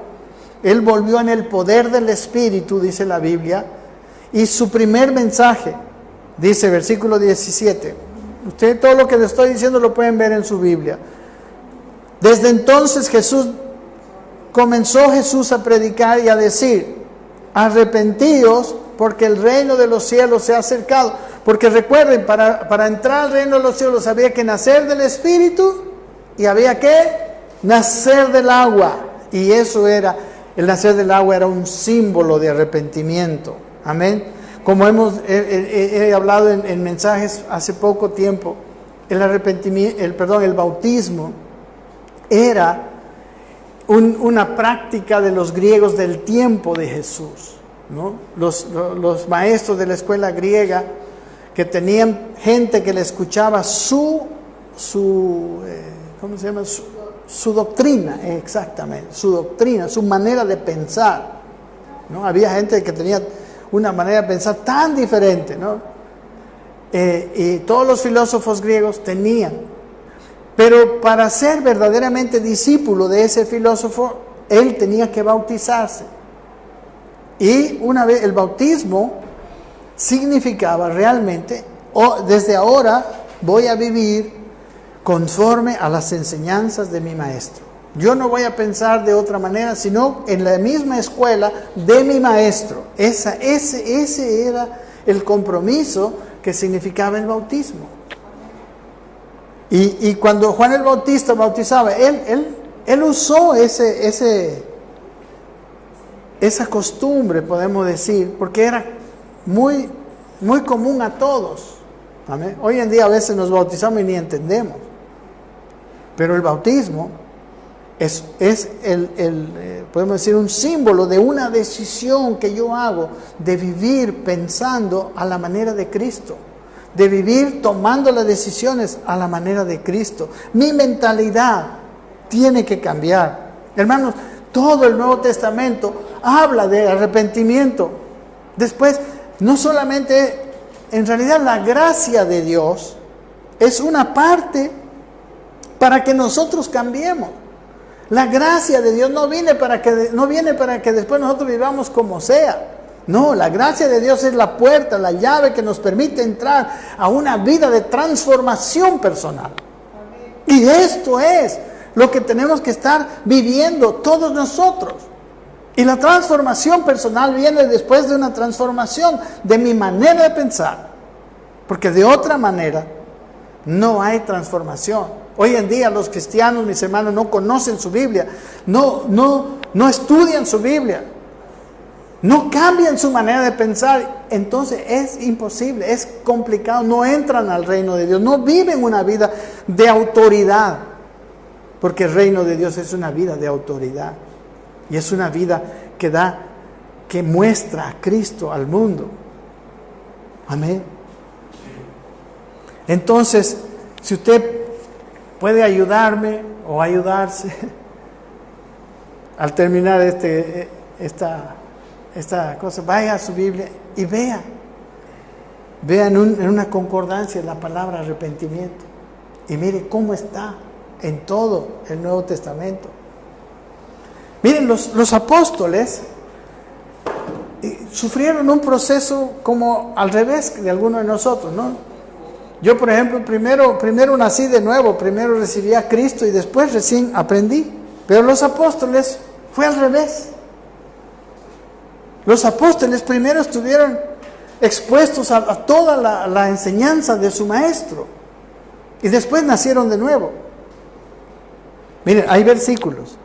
Él volvió en el poder del Espíritu, dice la Biblia, y su primer mensaje, dice versículo 17. Usted todo lo que le estoy diciendo lo pueden ver en su Biblia. Desde entonces comenzó Jesús a predicar y a decir: arrepentíos porque el reino de los cielos se ha acercado. Porque recuerden, para entrar al reino de los cielos había que nacer del Espíritu y había que nacer del agua. Y eso era, el nacer del agua era un símbolo de arrepentimiento. Amén. Como he hablado en mensajes hace poco tiempo, el bautismo era una práctica de los griegos del tiempo de Jesús, ¿no? Los maestros de la escuela griega, que tenían gente que le escuchaba su doctrina, exactamente, su doctrina, su manera de pensar, ¿no? Había gente que tenía una manera de pensar tan diferente, ¿no? Y todos los filósofos griegos tenían. Pero para ser verdaderamente discípulo de ese filósofo, él tenía que bautizarse. Y una vez el bautismo significaba realmente: desde ahora voy a vivir conforme a las enseñanzas de mi maestro. Yo no voy a pensar de otra manera, sino en la misma escuela de mi maestro. Ese era el compromiso que significaba el bautismo. Y cuando Juan el Bautista bautizaba, él usó esa costumbre, podemos decir, porque era muy, muy común a todos. ¿Amén? Hoy en día a veces nos bautizamos y ni entendemos. Pero el bautismo es podemos decir, un símbolo de una decisión que yo hago de vivir pensando a la manera de Cristo, de vivir tomando las decisiones a la manera de Cristo. Mi mentalidad tiene que cambiar. Hermanos, todo el Nuevo Testamento habla de arrepentimiento. Después, no solamente, en realidad la gracia de Dios es una parte para que nosotros cambiemos. La gracia de Dios no viene para que después nosotros vivamos como sea. No, la gracia de Dios es la puerta, la llave que nos permite entrar a una vida de transformación personal. Y esto es lo que tenemos que estar viviendo todos nosotros. Y la transformación personal viene después de una transformación de mi manera de pensar. Porque de otra manera no hay transformación. Hoy en día los cristianos, mis hermanos, no conocen su Biblia, no estudian su Biblia. no cambian su manera de pensar, entonces es imposible, es complicado, no entran al reino de Dios, no viven una vida de autoridad, porque el reino de Dios es una vida de autoridad y es una vida que muestra a Cristo al mundo. Amén. Entonces, si usted puede ayudarme o ayudarse al terminar esta cosa, vaya a su Biblia y vea en una concordancia la palabra arrepentimiento y mire cómo está en todo el Nuevo Testamento. Miren, los apóstoles sufrieron un proceso como al revés de algunos de nosotros, ¿no? Yo, por ejemplo, primero nací de nuevo, primero recibí a Cristo y después recién aprendí. Pero los apóstoles fue al revés. Los apóstoles primero estuvieron expuestos a toda la enseñanza de su maestro y después nacieron de nuevo. Miren, hay versículos.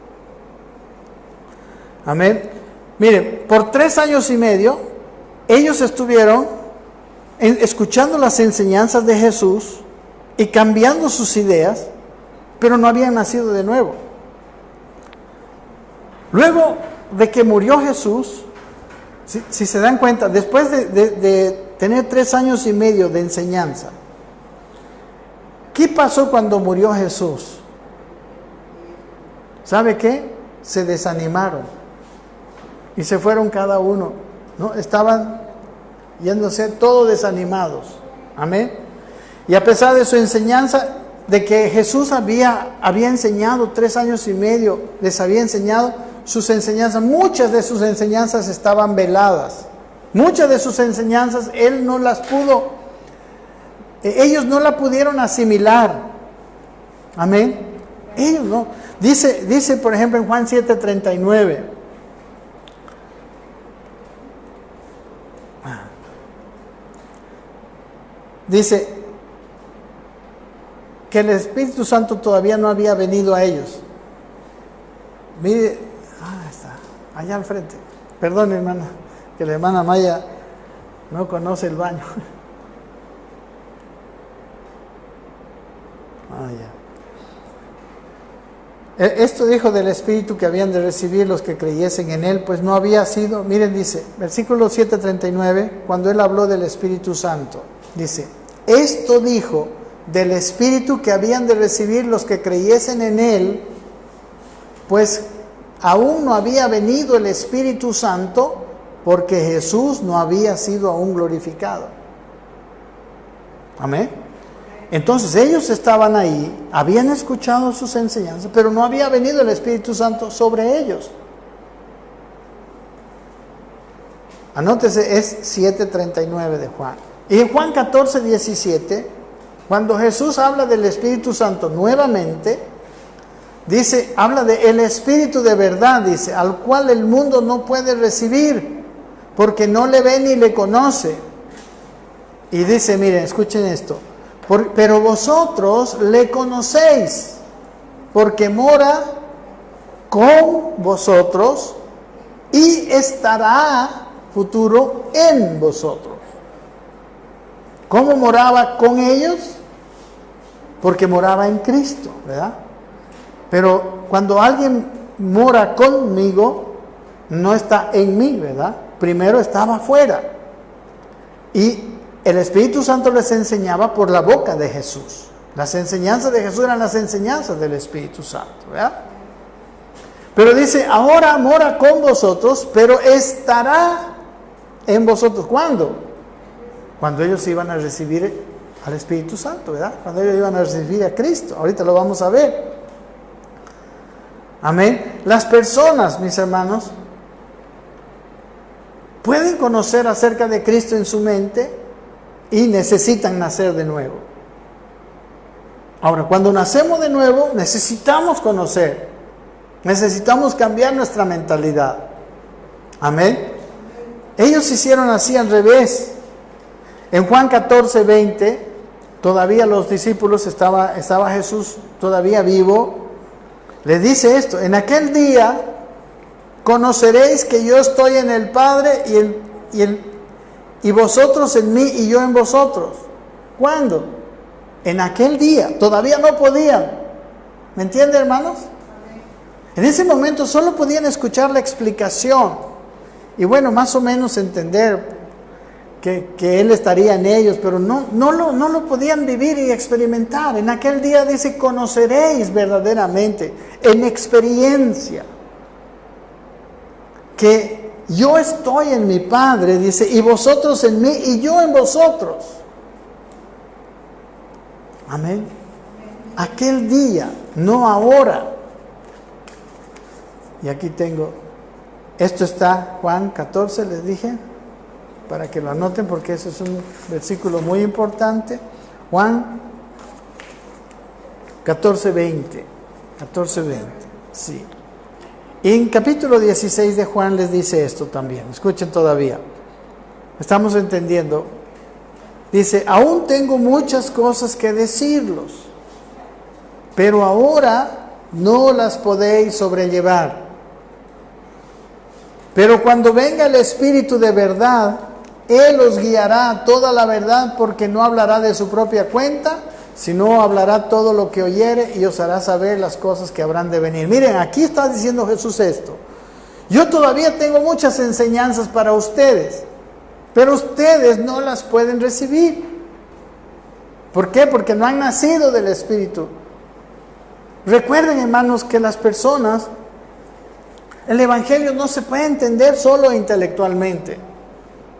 Amén. Miren, por 3 años y medio ellos estuvieron escuchando las enseñanzas de Jesús y cambiando sus ideas, pero no habían nacido de nuevo. Luego de que murió Jesús, si se dan cuenta, después de tener 3 años y medio de enseñanza, ¿qué pasó cuando murió Jesús? ¿Sabe qué? Se desanimaron y se fueron cada uno, ¿no? Estaban yéndose todos desanimados. Amén. Y a pesar de su enseñanza, de que Jesús había enseñado 3 años y medio, les había enseñado sus enseñanzas, muchas de sus enseñanzas estaban veladas. Muchas de sus enseñanzas Él no las pudo, ellos no la pudieron asimilar. Amén. Ellos no. Dice por ejemplo en Juan 7:39. Dice que el Espíritu Santo todavía no había venido a ellos. Mire, está, allá al frente. Perdón, hermana, que la hermana Maya no conoce el baño. Esto dijo del Espíritu que habían de recibir los que creyesen en Él, pues no había sido. Miren, dice, versículo 7:39, cuando Él habló del Espíritu Santo. Dice, esto dijo del Espíritu que habían de recibir los que creyesen en Él, pues aún no había venido el Espíritu Santo, porque Jesús no había sido aún glorificado. Amén. Entonces ellos estaban ahí, habían escuchado sus enseñanzas, pero no había venido el Espíritu Santo sobre ellos. Anótese, es 7:39 de Juan. Y en Juan 14:17, cuando Jesús habla del Espíritu Santo nuevamente, dice, habla de el Espíritu de verdad, dice, al cual el mundo no puede recibir, porque no le ve ni le conoce. Y dice, miren, escuchen esto, pero vosotros le conocéis, porque mora con vosotros y estará futuro en vosotros. ¿Cómo moraba con ellos? Porque moraba en Cristo, ¿verdad? Pero cuando alguien mora conmigo, no está en mí, ¿verdad? Primero estaba afuera. Y el Espíritu Santo les enseñaba por la boca de Jesús. Las enseñanzas de Jesús eran las enseñanzas del Espíritu Santo, ¿verdad? Pero dice, ahora mora con vosotros, pero estará en vosotros. ¿Cuándo? Cuando ellos iban a recibir al Espíritu Santo, ¿verdad? Cuando ellos iban a recibir a Cristo. Ahorita lo vamos a ver. Amén. Las personas, mis hermanos, pueden conocer acerca de Cristo en su mente y necesitan nacer de nuevo. Ahora, cuando nacemos de nuevo, necesitamos conocer. Necesitamos cambiar nuestra mentalidad. Amén. Ellos hicieron así al revés. En Juan 14:20, todavía los discípulos, estaba Jesús todavía vivo, le dice esto, en aquel día conoceréis que yo estoy en el Padre y vosotros en mí y yo en vosotros. ¿Cuándo? En aquel día. Todavía no podían. ¿Me entienden, hermanos? En ese momento solo podían escuchar la explicación y bueno, más o menos entender que Él estaría en ellos, pero no lo podían vivir y experimentar. En aquel día dice, conoceréis verdaderamente, en experiencia, que yo estoy en mi Padre, dice, y vosotros en mí y yo en vosotros. Amén. Aquel día, no ahora. Y aquí tengo, esto está Juan 14, les dije, para que lo anoten porque ese es un versículo muy importante. Juan 14:20, sí. Y en capítulo 16 de Juan les dice esto también, escuchen todavía, estamos entendiendo. Dice, aún tengo muchas cosas que decirlos, pero ahora no las podéis sobrellevar. Pero cuando venga el Espíritu de verdad, Él os guiará a toda la verdad, porque no hablará de su propia cuenta, sino hablará todo lo que oyere y os hará saber las cosas que habrán de venir. Miren, aquí está diciendo Jesús esto. Yo todavía tengo muchas enseñanzas para ustedes, pero ustedes no las pueden recibir. ¿Por qué? Porque no han nacido del Espíritu. Recuerden, hermanos, que las personas, el Evangelio no se puede entender solo intelectualmente.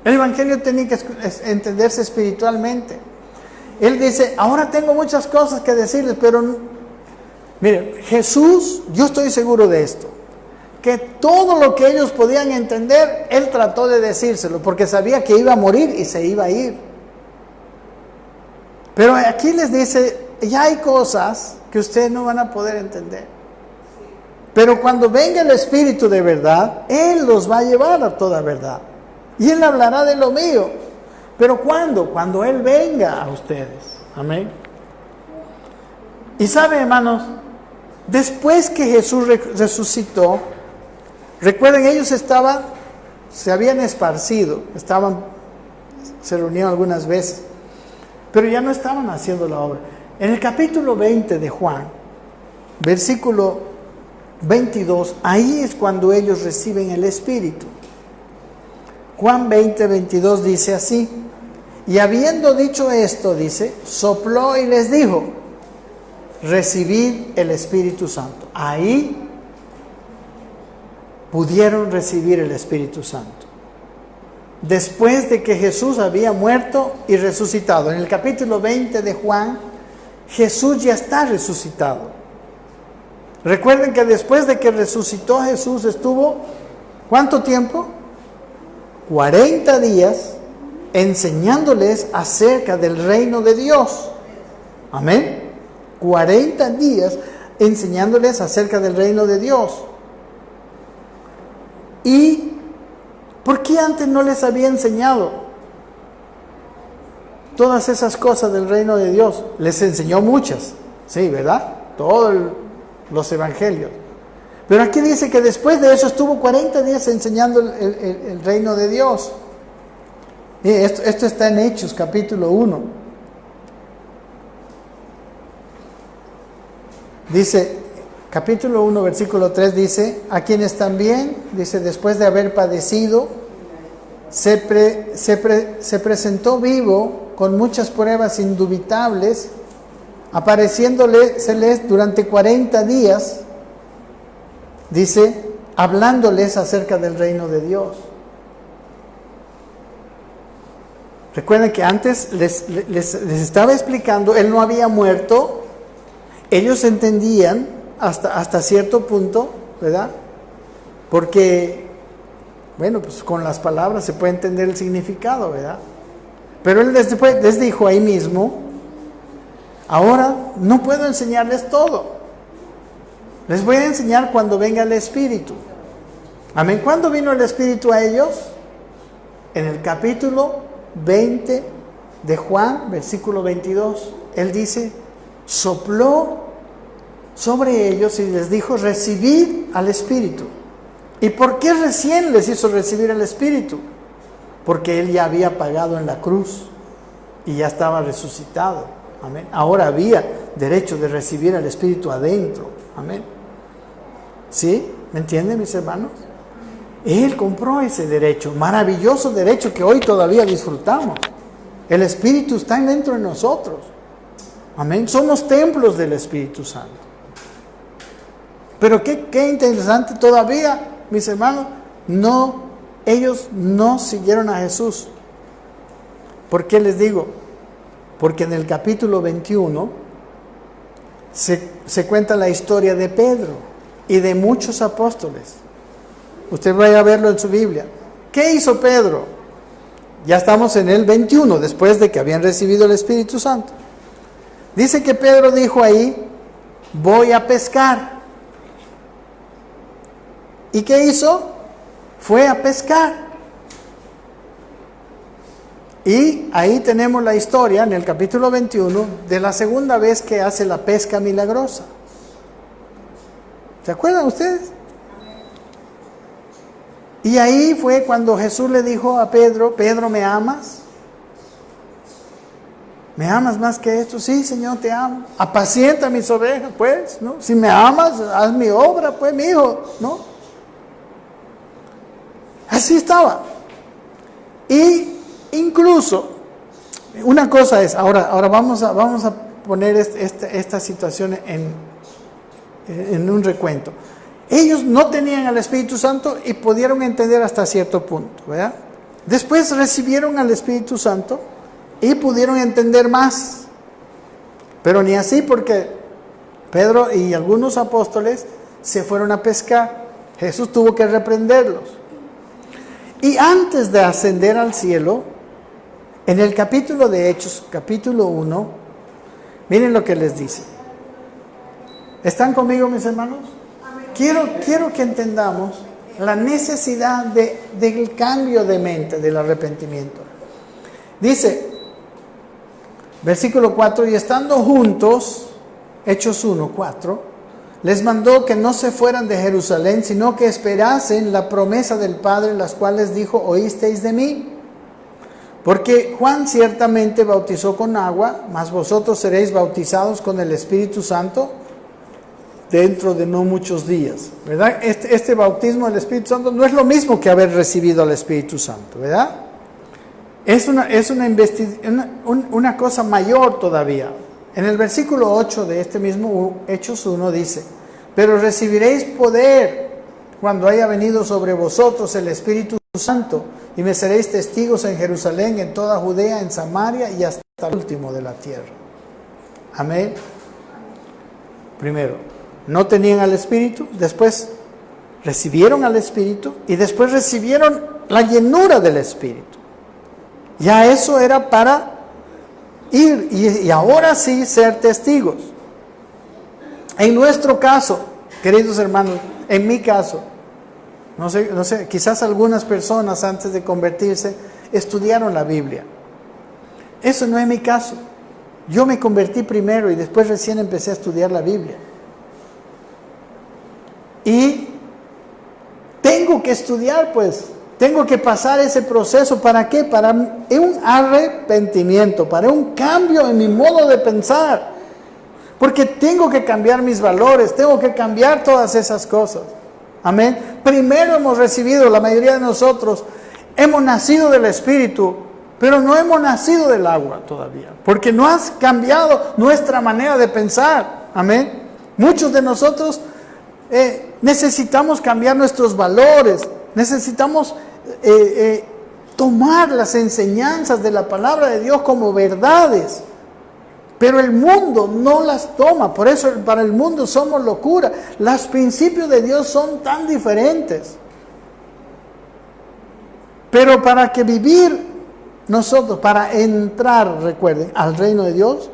El Evangelio tiene que entenderse espiritualmente. Él dice, ahora tengo muchas cosas que decirles, pero miren, Jesús, yo estoy seguro de esto, que todo lo que ellos podían entender, Él trató de decírselo, porque sabía que iba a morir y se iba a ir. Pero aquí les dice, ya hay cosas que ustedes no van a poder entender. Pero cuando venga el Espíritu de verdad, Él los va a llevar a toda verdad. Y Él hablará de lo mío. ¿Pero cuándo? Cuando Él venga a ustedes. Amén. Y saben, hermanos, después que Jesús resucitó, recuerden, ellos se habían esparcido, se reunieron algunas veces, pero ya no estaban haciendo la obra. En el capítulo 20 de Juan, versículo 22, ahí es cuando ellos reciben el Espíritu. Juan 20:22 dice así, y habiendo dicho esto, dice, sopló y les dijo, recibid el Espíritu Santo. Ahí pudieron recibir el Espíritu Santo. Después de que Jesús había muerto y resucitado. En el capítulo 20 de Juan, Jesús ya está resucitado. Recuerden que después de que resucitó Jesús estuvo, ¿cuánto tiempo? 40 días enseñándoles acerca del reino de Dios. Amén. 40 días enseñándoles acerca del reino de Dios. ¿Y por qué antes no les había enseñado todas esas cosas del reino de Dios? Les enseñó muchas, sí, ¿verdad? Todos los evangelios. Pero aquí dice que después de eso estuvo 40 días enseñando el reino de Dios. Esto está en Hechos, capítulo 1. Dice, capítulo 1, versículo 3 dice, a quienes también, dice, después de haber padecido, se presentó vivo con muchas pruebas indubitables, apareciéndoles durante 40 días, dice, hablándoles acerca del reino de Dios. Recuerden que antes les estaba explicando, Él no había muerto. Ellos entendían hasta cierto punto, ¿verdad? Porque, bueno, pues con las palabras se puede entender el significado, ¿verdad? Pero Él les dijo ahí mismo, ahora no puedo enseñarles todo. Les voy a enseñar cuando venga el Espíritu. Amén. ¿Cuándo vino el Espíritu a ellos? En el capítulo 20 de Juan, versículo 22. Él dice, sopló sobre ellos y les dijo, recibid al Espíritu. ¿Y por qué recién les hizo recibir el Espíritu? Porque Él ya había pagado en la cruz y ya estaba resucitado. Amén. Ahora había derecho de recibir el Espíritu adentro. Amén. ¿Sí? ¿Me entienden, mis hermanos? Él compró ese derecho, maravilloso derecho que hoy todavía disfrutamos. El Espíritu está dentro de nosotros. Amén. Somos templos del Espíritu Santo. Pero qué interesante todavía, mis hermanos, ellos no siguieron a Jesús. ¿Por qué les digo? Porque en el capítulo 21 se cuenta la historia de Pedro y de muchos apóstoles. Usted vaya a verlo en su Biblia. ¿Qué hizo Pedro? Ya estamos en el 21, después de que habían recibido el Espíritu Santo. Dice que Pedro dijo ahí, voy a pescar. ¿Y qué hizo? Fue a pescar. Y ahí tenemos la historia, en el capítulo 21, de la segunda vez que hace la pesca milagrosa. ¿Se acuerdan ustedes? Y ahí fue cuando Jesús le dijo a Pedro, Pedro, ¿me amas? ¿Me amas más que esto? Sí, Señor, te amo. Apacienta mis ovejas, pues, ¿no? Si me amas, haz mi obra, pues, mi hijo, ¿no? Así estaba. Y incluso, una cosa es, ahora vamos a poner esta situación en un recuento. Ellos no tenían al Espíritu Santo y pudieron entender hasta cierto punto, ¿verdad? Después recibieron al Espíritu Santo y pudieron entender más. Pero ni así, porque Pedro y algunos apóstoles se fueron a pescar. Jesús tuvo que reprenderlos. Y antes de ascender al cielo, en el capítulo de Hechos, capítulo 1, miren lo que les dice. ¿Están conmigo, mis hermanos? Quiero que entendamos la necesidad del cambio de mente, del arrepentimiento. Dice, versículo 4, y estando juntos, Hechos 1, 4, les mandó que no se fueran de Jerusalén, sino que esperasen la promesa del Padre, las cuales dijo, oísteis de mí. Porque Juan ciertamente bautizó con agua, mas vosotros seréis bautizados con el Espíritu Santo dentro de no muchos días, ¿verdad? Este bautismo del Espíritu Santo no es lo mismo que haber recibido al Espíritu Santo, ¿verdad? Es una cosa mayor todavía. En el versículo 8 de este mismo Hechos 1 dice, pero recibiréis poder cuando haya venido sobre vosotros el Espíritu Santo, y me seréis testigos en Jerusalén, en toda Judea, en Samaria y hasta el último de la tierra. Amén. Primero, no tenían al Espíritu, después recibieron al Espíritu y después recibieron la llenura del Espíritu. Ya eso era para ir y ahora sí ser testigos. En nuestro caso, queridos hermanos, en mi caso, no sé, quizás algunas personas antes de convertirse estudiaron la Biblia. Eso no es mi caso. Yo me convertí primero y después recién empecé a estudiar la Biblia. Y tengo que estudiar, pues, tengo que pasar ese proceso. ¿Para qué? Para un arrepentimiento, para un cambio en mi modo de pensar. Porque tengo que cambiar mis valores, tengo que cambiar todas esas cosas. Amén. Primero hemos recibido, la mayoría de nosotros, hemos nacido del Espíritu, pero no hemos nacido del agua todavía. Porque no has cambiado nuestra manera de pensar. Amén. Muchos de nosotros necesitamos cambiar nuestros valores, necesitamos tomar las enseñanzas de la palabra de Dios como verdades, pero el mundo no las toma. Por eso para el mundo somos locura. Los principios de Dios son tan diferentes, pero para que vivir nosotros, para entrar, recuerden, al reino de Dios,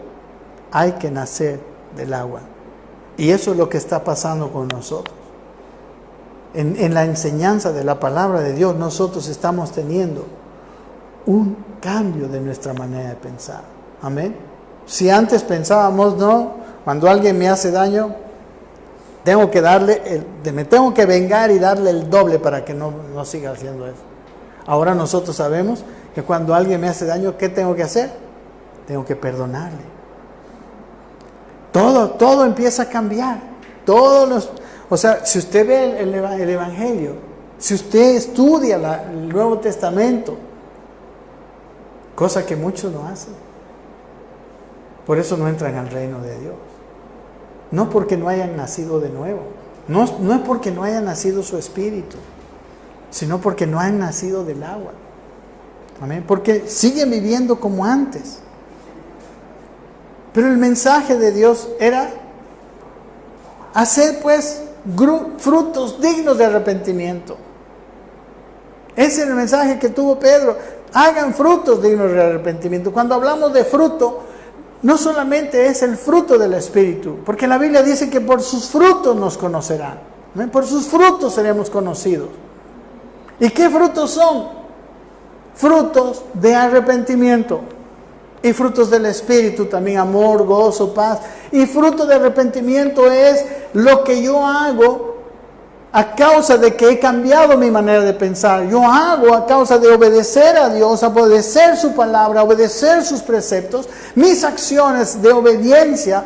hay que nacer del agua. Y eso es lo que está pasando con nosotros. En la enseñanza de la palabra de Dios, nosotros estamos teniendo un cambio de nuestra manera de pensar. Amén. Si antes pensábamos, no, cuando alguien me hace daño, Tengo que me tengo que vengar y darle el doble para que no siga haciendo eso. Ahora nosotros sabemos que cuando alguien me hace daño, ¿qué tengo que hacer? Tengo que perdonarle. Todo empieza a cambiar. O sea, si usted ve el Evangelio, si usted estudia el Nuevo Testamento, cosa que muchos no hacen, por eso no entran al reino de Dios. No porque no hayan nacido de nuevo, no es porque no haya nacido su espíritu, sino porque no han nacido del agua. Amén. Porque siguen viviendo como antes. Pero el mensaje de Dios era hacer pues frutos dignos de arrepentimiento. Ese es el mensaje que tuvo Pedro. Hagan frutos dignos de arrepentimiento. Cuando hablamos de fruto, no solamente es el fruto del Espíritu, porque la Biblia dice que por sus frutos nos conocerán. ¿Amén? Por sus frutos seremos conocidos. ¿Y qué frutos son? Frutos de arrepentimiento. Y frutos del Espíritu también, amor, gozo, paz. Y fruto de arrepentimiento es lo que yo hago a causa de que he cambiado mi manera de pensar. Yo hago a causa de obedecer a Dios, obedecer su palabra, obedecer sus preceptos. Mis acciones de obediencia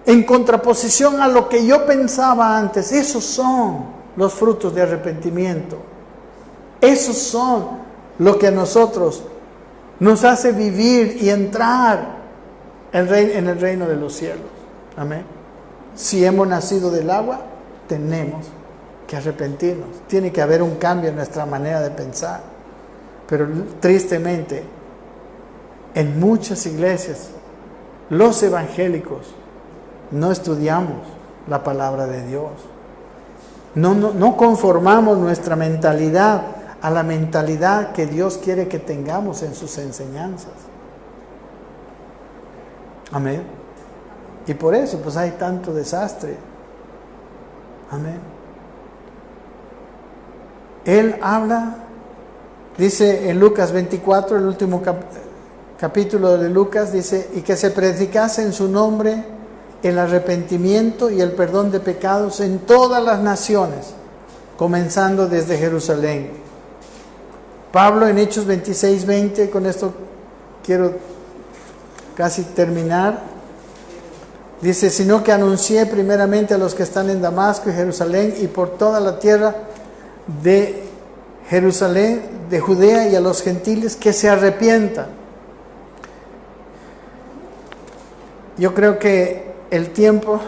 en contraposición a lo que yo pensaba antes. Esos son los frutos de arrepentimiento. Esos son lo que a nosotros nos hace vivir y entrar en el reino de los cielos. Amén. Si hemos nacido del agua, tenemos que arrepentirnos. Tiene que haber un cambio en nuestra manera de pensar. Pero tristemente, en muchas iglesias, los evangélicos no estudiamos la palabra de Dios. No conformamos nuestra mentalidad a la mentalidad que Dios quiere que tengamos en sus enseñanzas. Amén. Y por eso pues hay tanto desastre. Amén. Él habla, dice en Lucas 24, el último capítulo de Lucas, dice, y que se predicase en su nombre el arrepentimiento y el perdón de pecados en todas las naciones, comenzando desde Jerusalén. Pablo en Hechos 26:20, con esto quiero casi terminar, dice, sino que anuncié primeramente a los que están en Damasco y Jerusalén y por toda la tierra de Jerusalén, de Judea y a los gentiles que se arrepientan. Yo creo que el tiempo,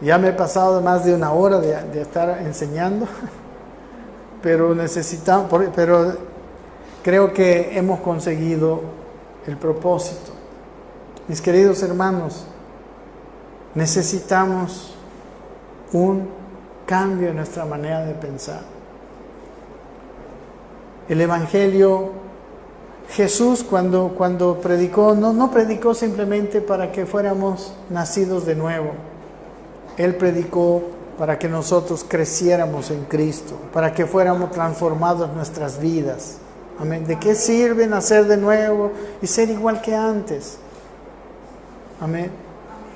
ya me he pasado más de una hora de estar enseñando, pero creo que hemos conseguido el propósito. Mis queridos hermanos, necesitamos un cambio en nuestra manera de pensar. El Evangelio, Jesús cuando predicó, no predicó simplemente para que fuéramos nacidos de nuevo. Él predicó para que nosotros creciéramos en Cristo, para que fuéramos transformados nuestras vidas. Amén. ¿De qué sirve nacer de nuevo y ser igual que antes? Amén.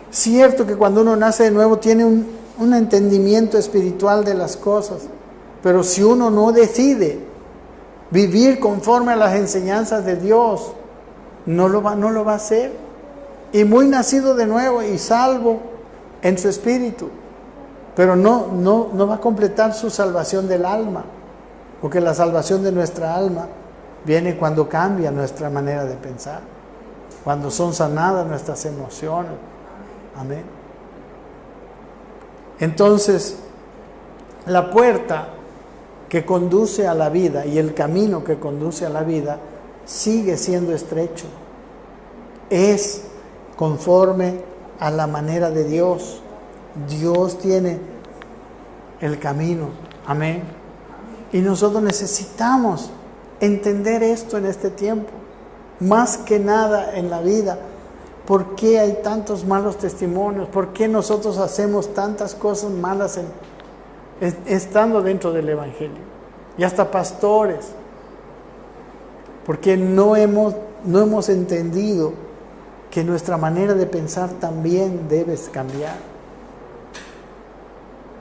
Cierto que cuando uno nace de nuevo tiene un entendimiento espiritual de las cosas, pero si uno no decide vivir conforme a las enseñanzas de Dios, no lo va a hacer. Y muy nacido de nuevo y salvo en su espíritu, pero no va a completar su salvación del alma, porque la salvación de nuestra alma viene cuando cambia nuestra manera de pensar, cuando son sanadas nuestras emociones. Amén. Entonces, la puerta que conduce a la vida y el camino que conduce a la vida sigue siendo estrecho. Es conforme a la manera de Dios. Dios tiene el camino. Amén. Y nosotros necesitamos entender esto en este tiempo. Más que nada en la vida. ¿Por qué hay tantos malos testimonios? ¿Por qué nosotros hacemos tantas cosas malas estando dentro del Evangelio? Y hasta pastores. Porque no hemos entendido que nuestra manera de pensar también debe cambiar.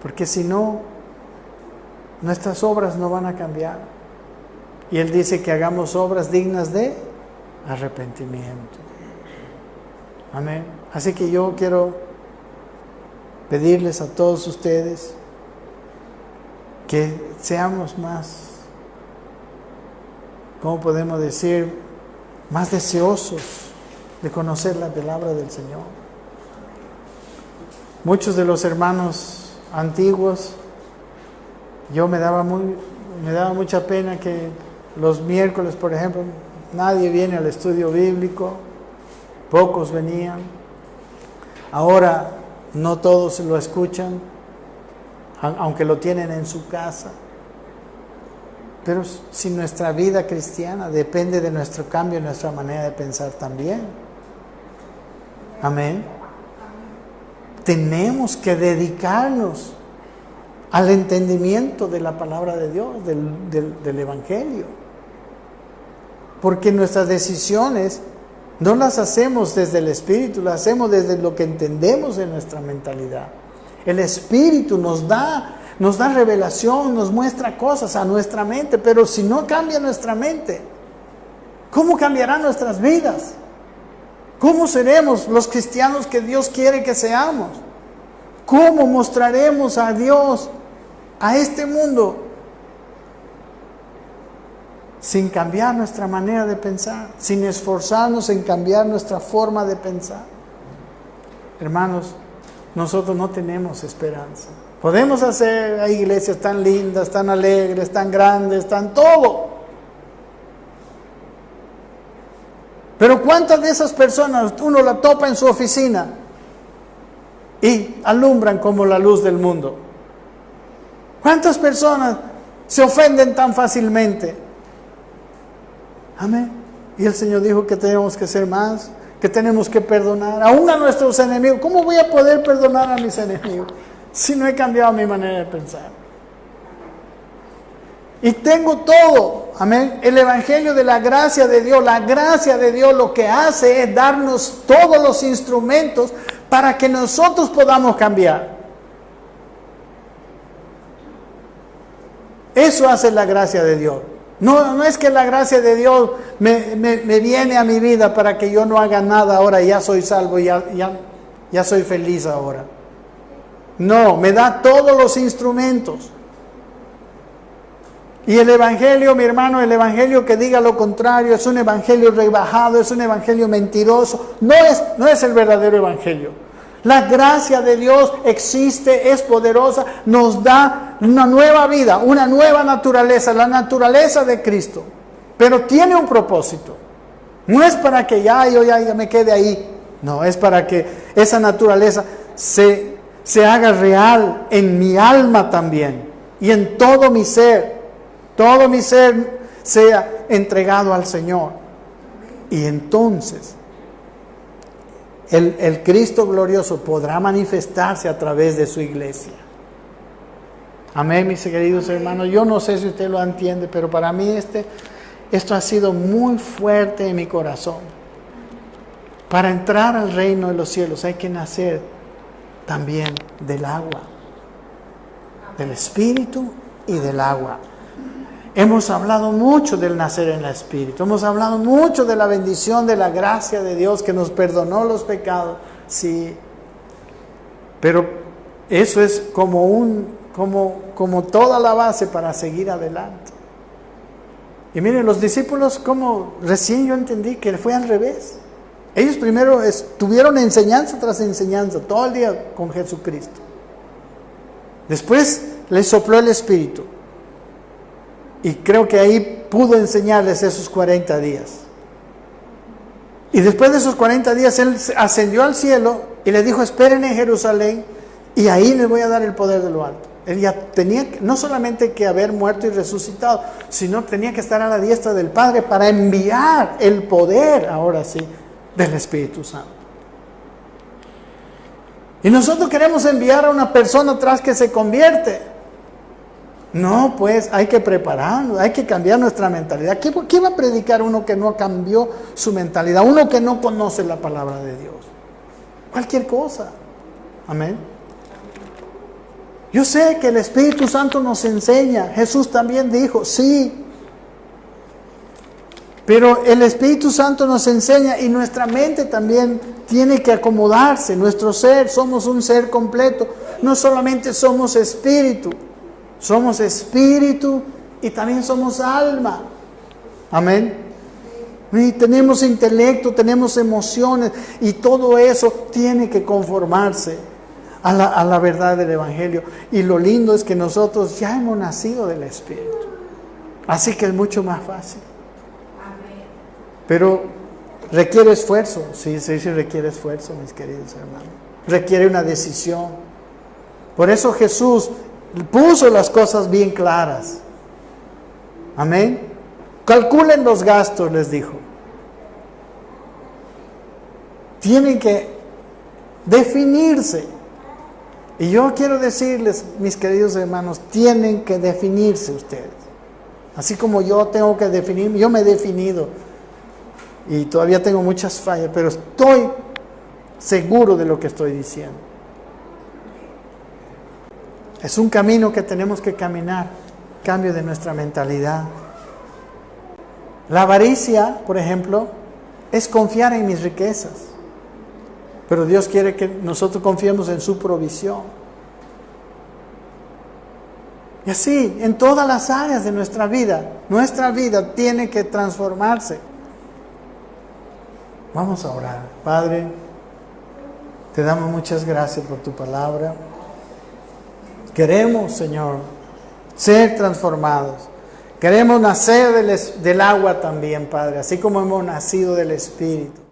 porque si no, nuestras obras no van a cambiar. Y Él dice que hagamos obras dignas de arrepentimiento. Amén. Así que yo quiero pedirles a todos ustedes que seamos más, ¿cómo podemos decir? Más deseosos de conocer la palabra del Señor. Muchos de los hermanos antiguos, me daba mucha pena que los miércoles, por ejemplo, nadie viene al estudio bíblico, pocos venían. Ahora no todos lo escuchan, aunque lo tienen en su casa. Pero si nuestra vida cristiana depende de nuestro cambio, nuestra manera de pensar también. Amén. Tenemos que dedicarnos al entendimiento de la palabra de Dios, del Evangelio. Porque nuestras decisiones no las hacemos desde el Espíritu, las hacemos desde lo que entendemos de nuestra mentalidad. El Espíritu nos da revelación, nos muestra cosas a nuestra mente, pero si no cambia nuestra mente, ¿cómo cambiarán nuestras vidas? ¿Cómo seremos los cristianos que Dios quiere que seamos? ¿Cómo mostraremos a Dios a este mundo sin cambiar nuestra manera de pensar, sin esforzarnos en cambiar nuestra forma de pensar? Hermanos, nosotros no tenemos esperanza. Podemos hay iglesias tan lindas, tan alegres, tan grandes, tan todo. Pero ¿cuántas de esas personas uno la topa en su oficina y alumbran como la luz del mundo? ¿Cuántas personas se ofenden tan fácilmente? Amén. Y el Señor dijo que tenemos que ser más, que tenemos que perdonar, aún a nuestros enemigos. ¿Cómo voy a poder perdonar a mis enemigos si no he cambiado mi manera de pensar? Y tengo todo, amén. El Evangelio de la gracia de Dios lo que hace es darnos todos los instrumentos para que nosotros podamos cambiar. Eso hace la gracia de Dios. No es que la gracia de Dios me viene a mi vida para que yo no haga nada ahora, ya soy salvo, ya soy feliz ahora. No, me da todos los instrumentos. Y el Evangelio, mi hermano, el Evangelio que diga lo contrario es un Evangelio rebajado, es un Evangelio mentiroso. No es el verdadero Evangelio. La gracia de Dios existe, es poderosa, nos da una nueva vida, una nueva naturaleza, la naturaleza de Cristo. Pero tiene un propósito. No es para que yo ya me quede ahí. No, es para que esa naturaleza se haga real en mi alma también y en todo mi ser. Todo mi ser sea entregado al Señor. Y entonces el Cristo glorioso podrá manifestarse a través de su iglesia. Amén, mis queridos hermanos. Yo no sé si usted lo entiende, pero para mí esto ha sido muy fuerte en mi corazón. Para entrar al reino de los cielos hay que nacer también del agua, del Espíritu y del agua. Hemos hablado mucho del nacer en el Espíritu. Hemos hablado mucho de la bendición, de la gracia de Dios que nos perdonó los pecados. Sí. Pero eso es como toda la base para seguir adelante. Y miren, los discípulos, como recién yo entendí que fue al revés. Ellos primero tuvieron enseñanza tras enseñanza, todo el día con Jesucristo. Después les sopló el Espíritu. Y creo que ahí pudo enseñarles esos 40 días. Y después de esos 40 días, Él ascendió al cielo y les dijo, esperen en Jerusalén y ahí les voy a dar el poder de lo alto. Él ya tenía no solamente que haber muerto y resucitado, sino tenía que estar a la diestra del Padre para enviar el poder, ahora sí, del Espíritu Santo. Y nosotros queremos enviar a una persona atrás que se convierte. No, pues hay que prepararnos, hay que cambiar nuestra mentalidad. ¿Qué va a predicar uno que no cambió su mentalidad? Uno que no conoce la palabra de Dios. Cualquier cosa. Amén. Yo sé que el Espíritu Santo nos enseña. Jesús también dijo, sí. Pero el Espíritu Santo nos enseña y nuestra mente también tiene que acomodarse. Nuestro ser, somos un ser completo. No solamente somos espíritu y también somos alma. Amén. Y tenemos intelecto, tenemos emociones y todo eso tiene que conformarse a la verdad del Evangelio. Y lo lindo es que nosotros ya hemos nacido del Espíritu. Así que es mucho más fácil. Pero requiere esfuerzo, sí, requiere esfuerzo, mis queridos hermanos. Requiere una decisión. Por eso Jesús puso las cosas bien claras. Amén. Calculen los gastos, les dijo. Tienen que definirse. Y yo quiero decirles, mis queridos hermanos, tienen que definirse ustedes. Así como yo tengo que definirme, yo me he definido. Y todavía tengo muchas fallas, pero estoy seguro de lo que estoy diciendo. Es un camino que tenemos que caminar, cambio de nuestra mentalidad. La avaricia, por ejemplo, es confiar en mis riquezas. Pero Dios quiere que nosotros confiemos en su provisión. Y así, en todas las áreas de nuestra vida tiene que transformarse. Vamos a orar. Padre, te damos muchas gracias por tu palabra. Queremos, Señor, ser transformados. Queremos nacer del agua también, Padre, así como hemos nacido del Espíritu.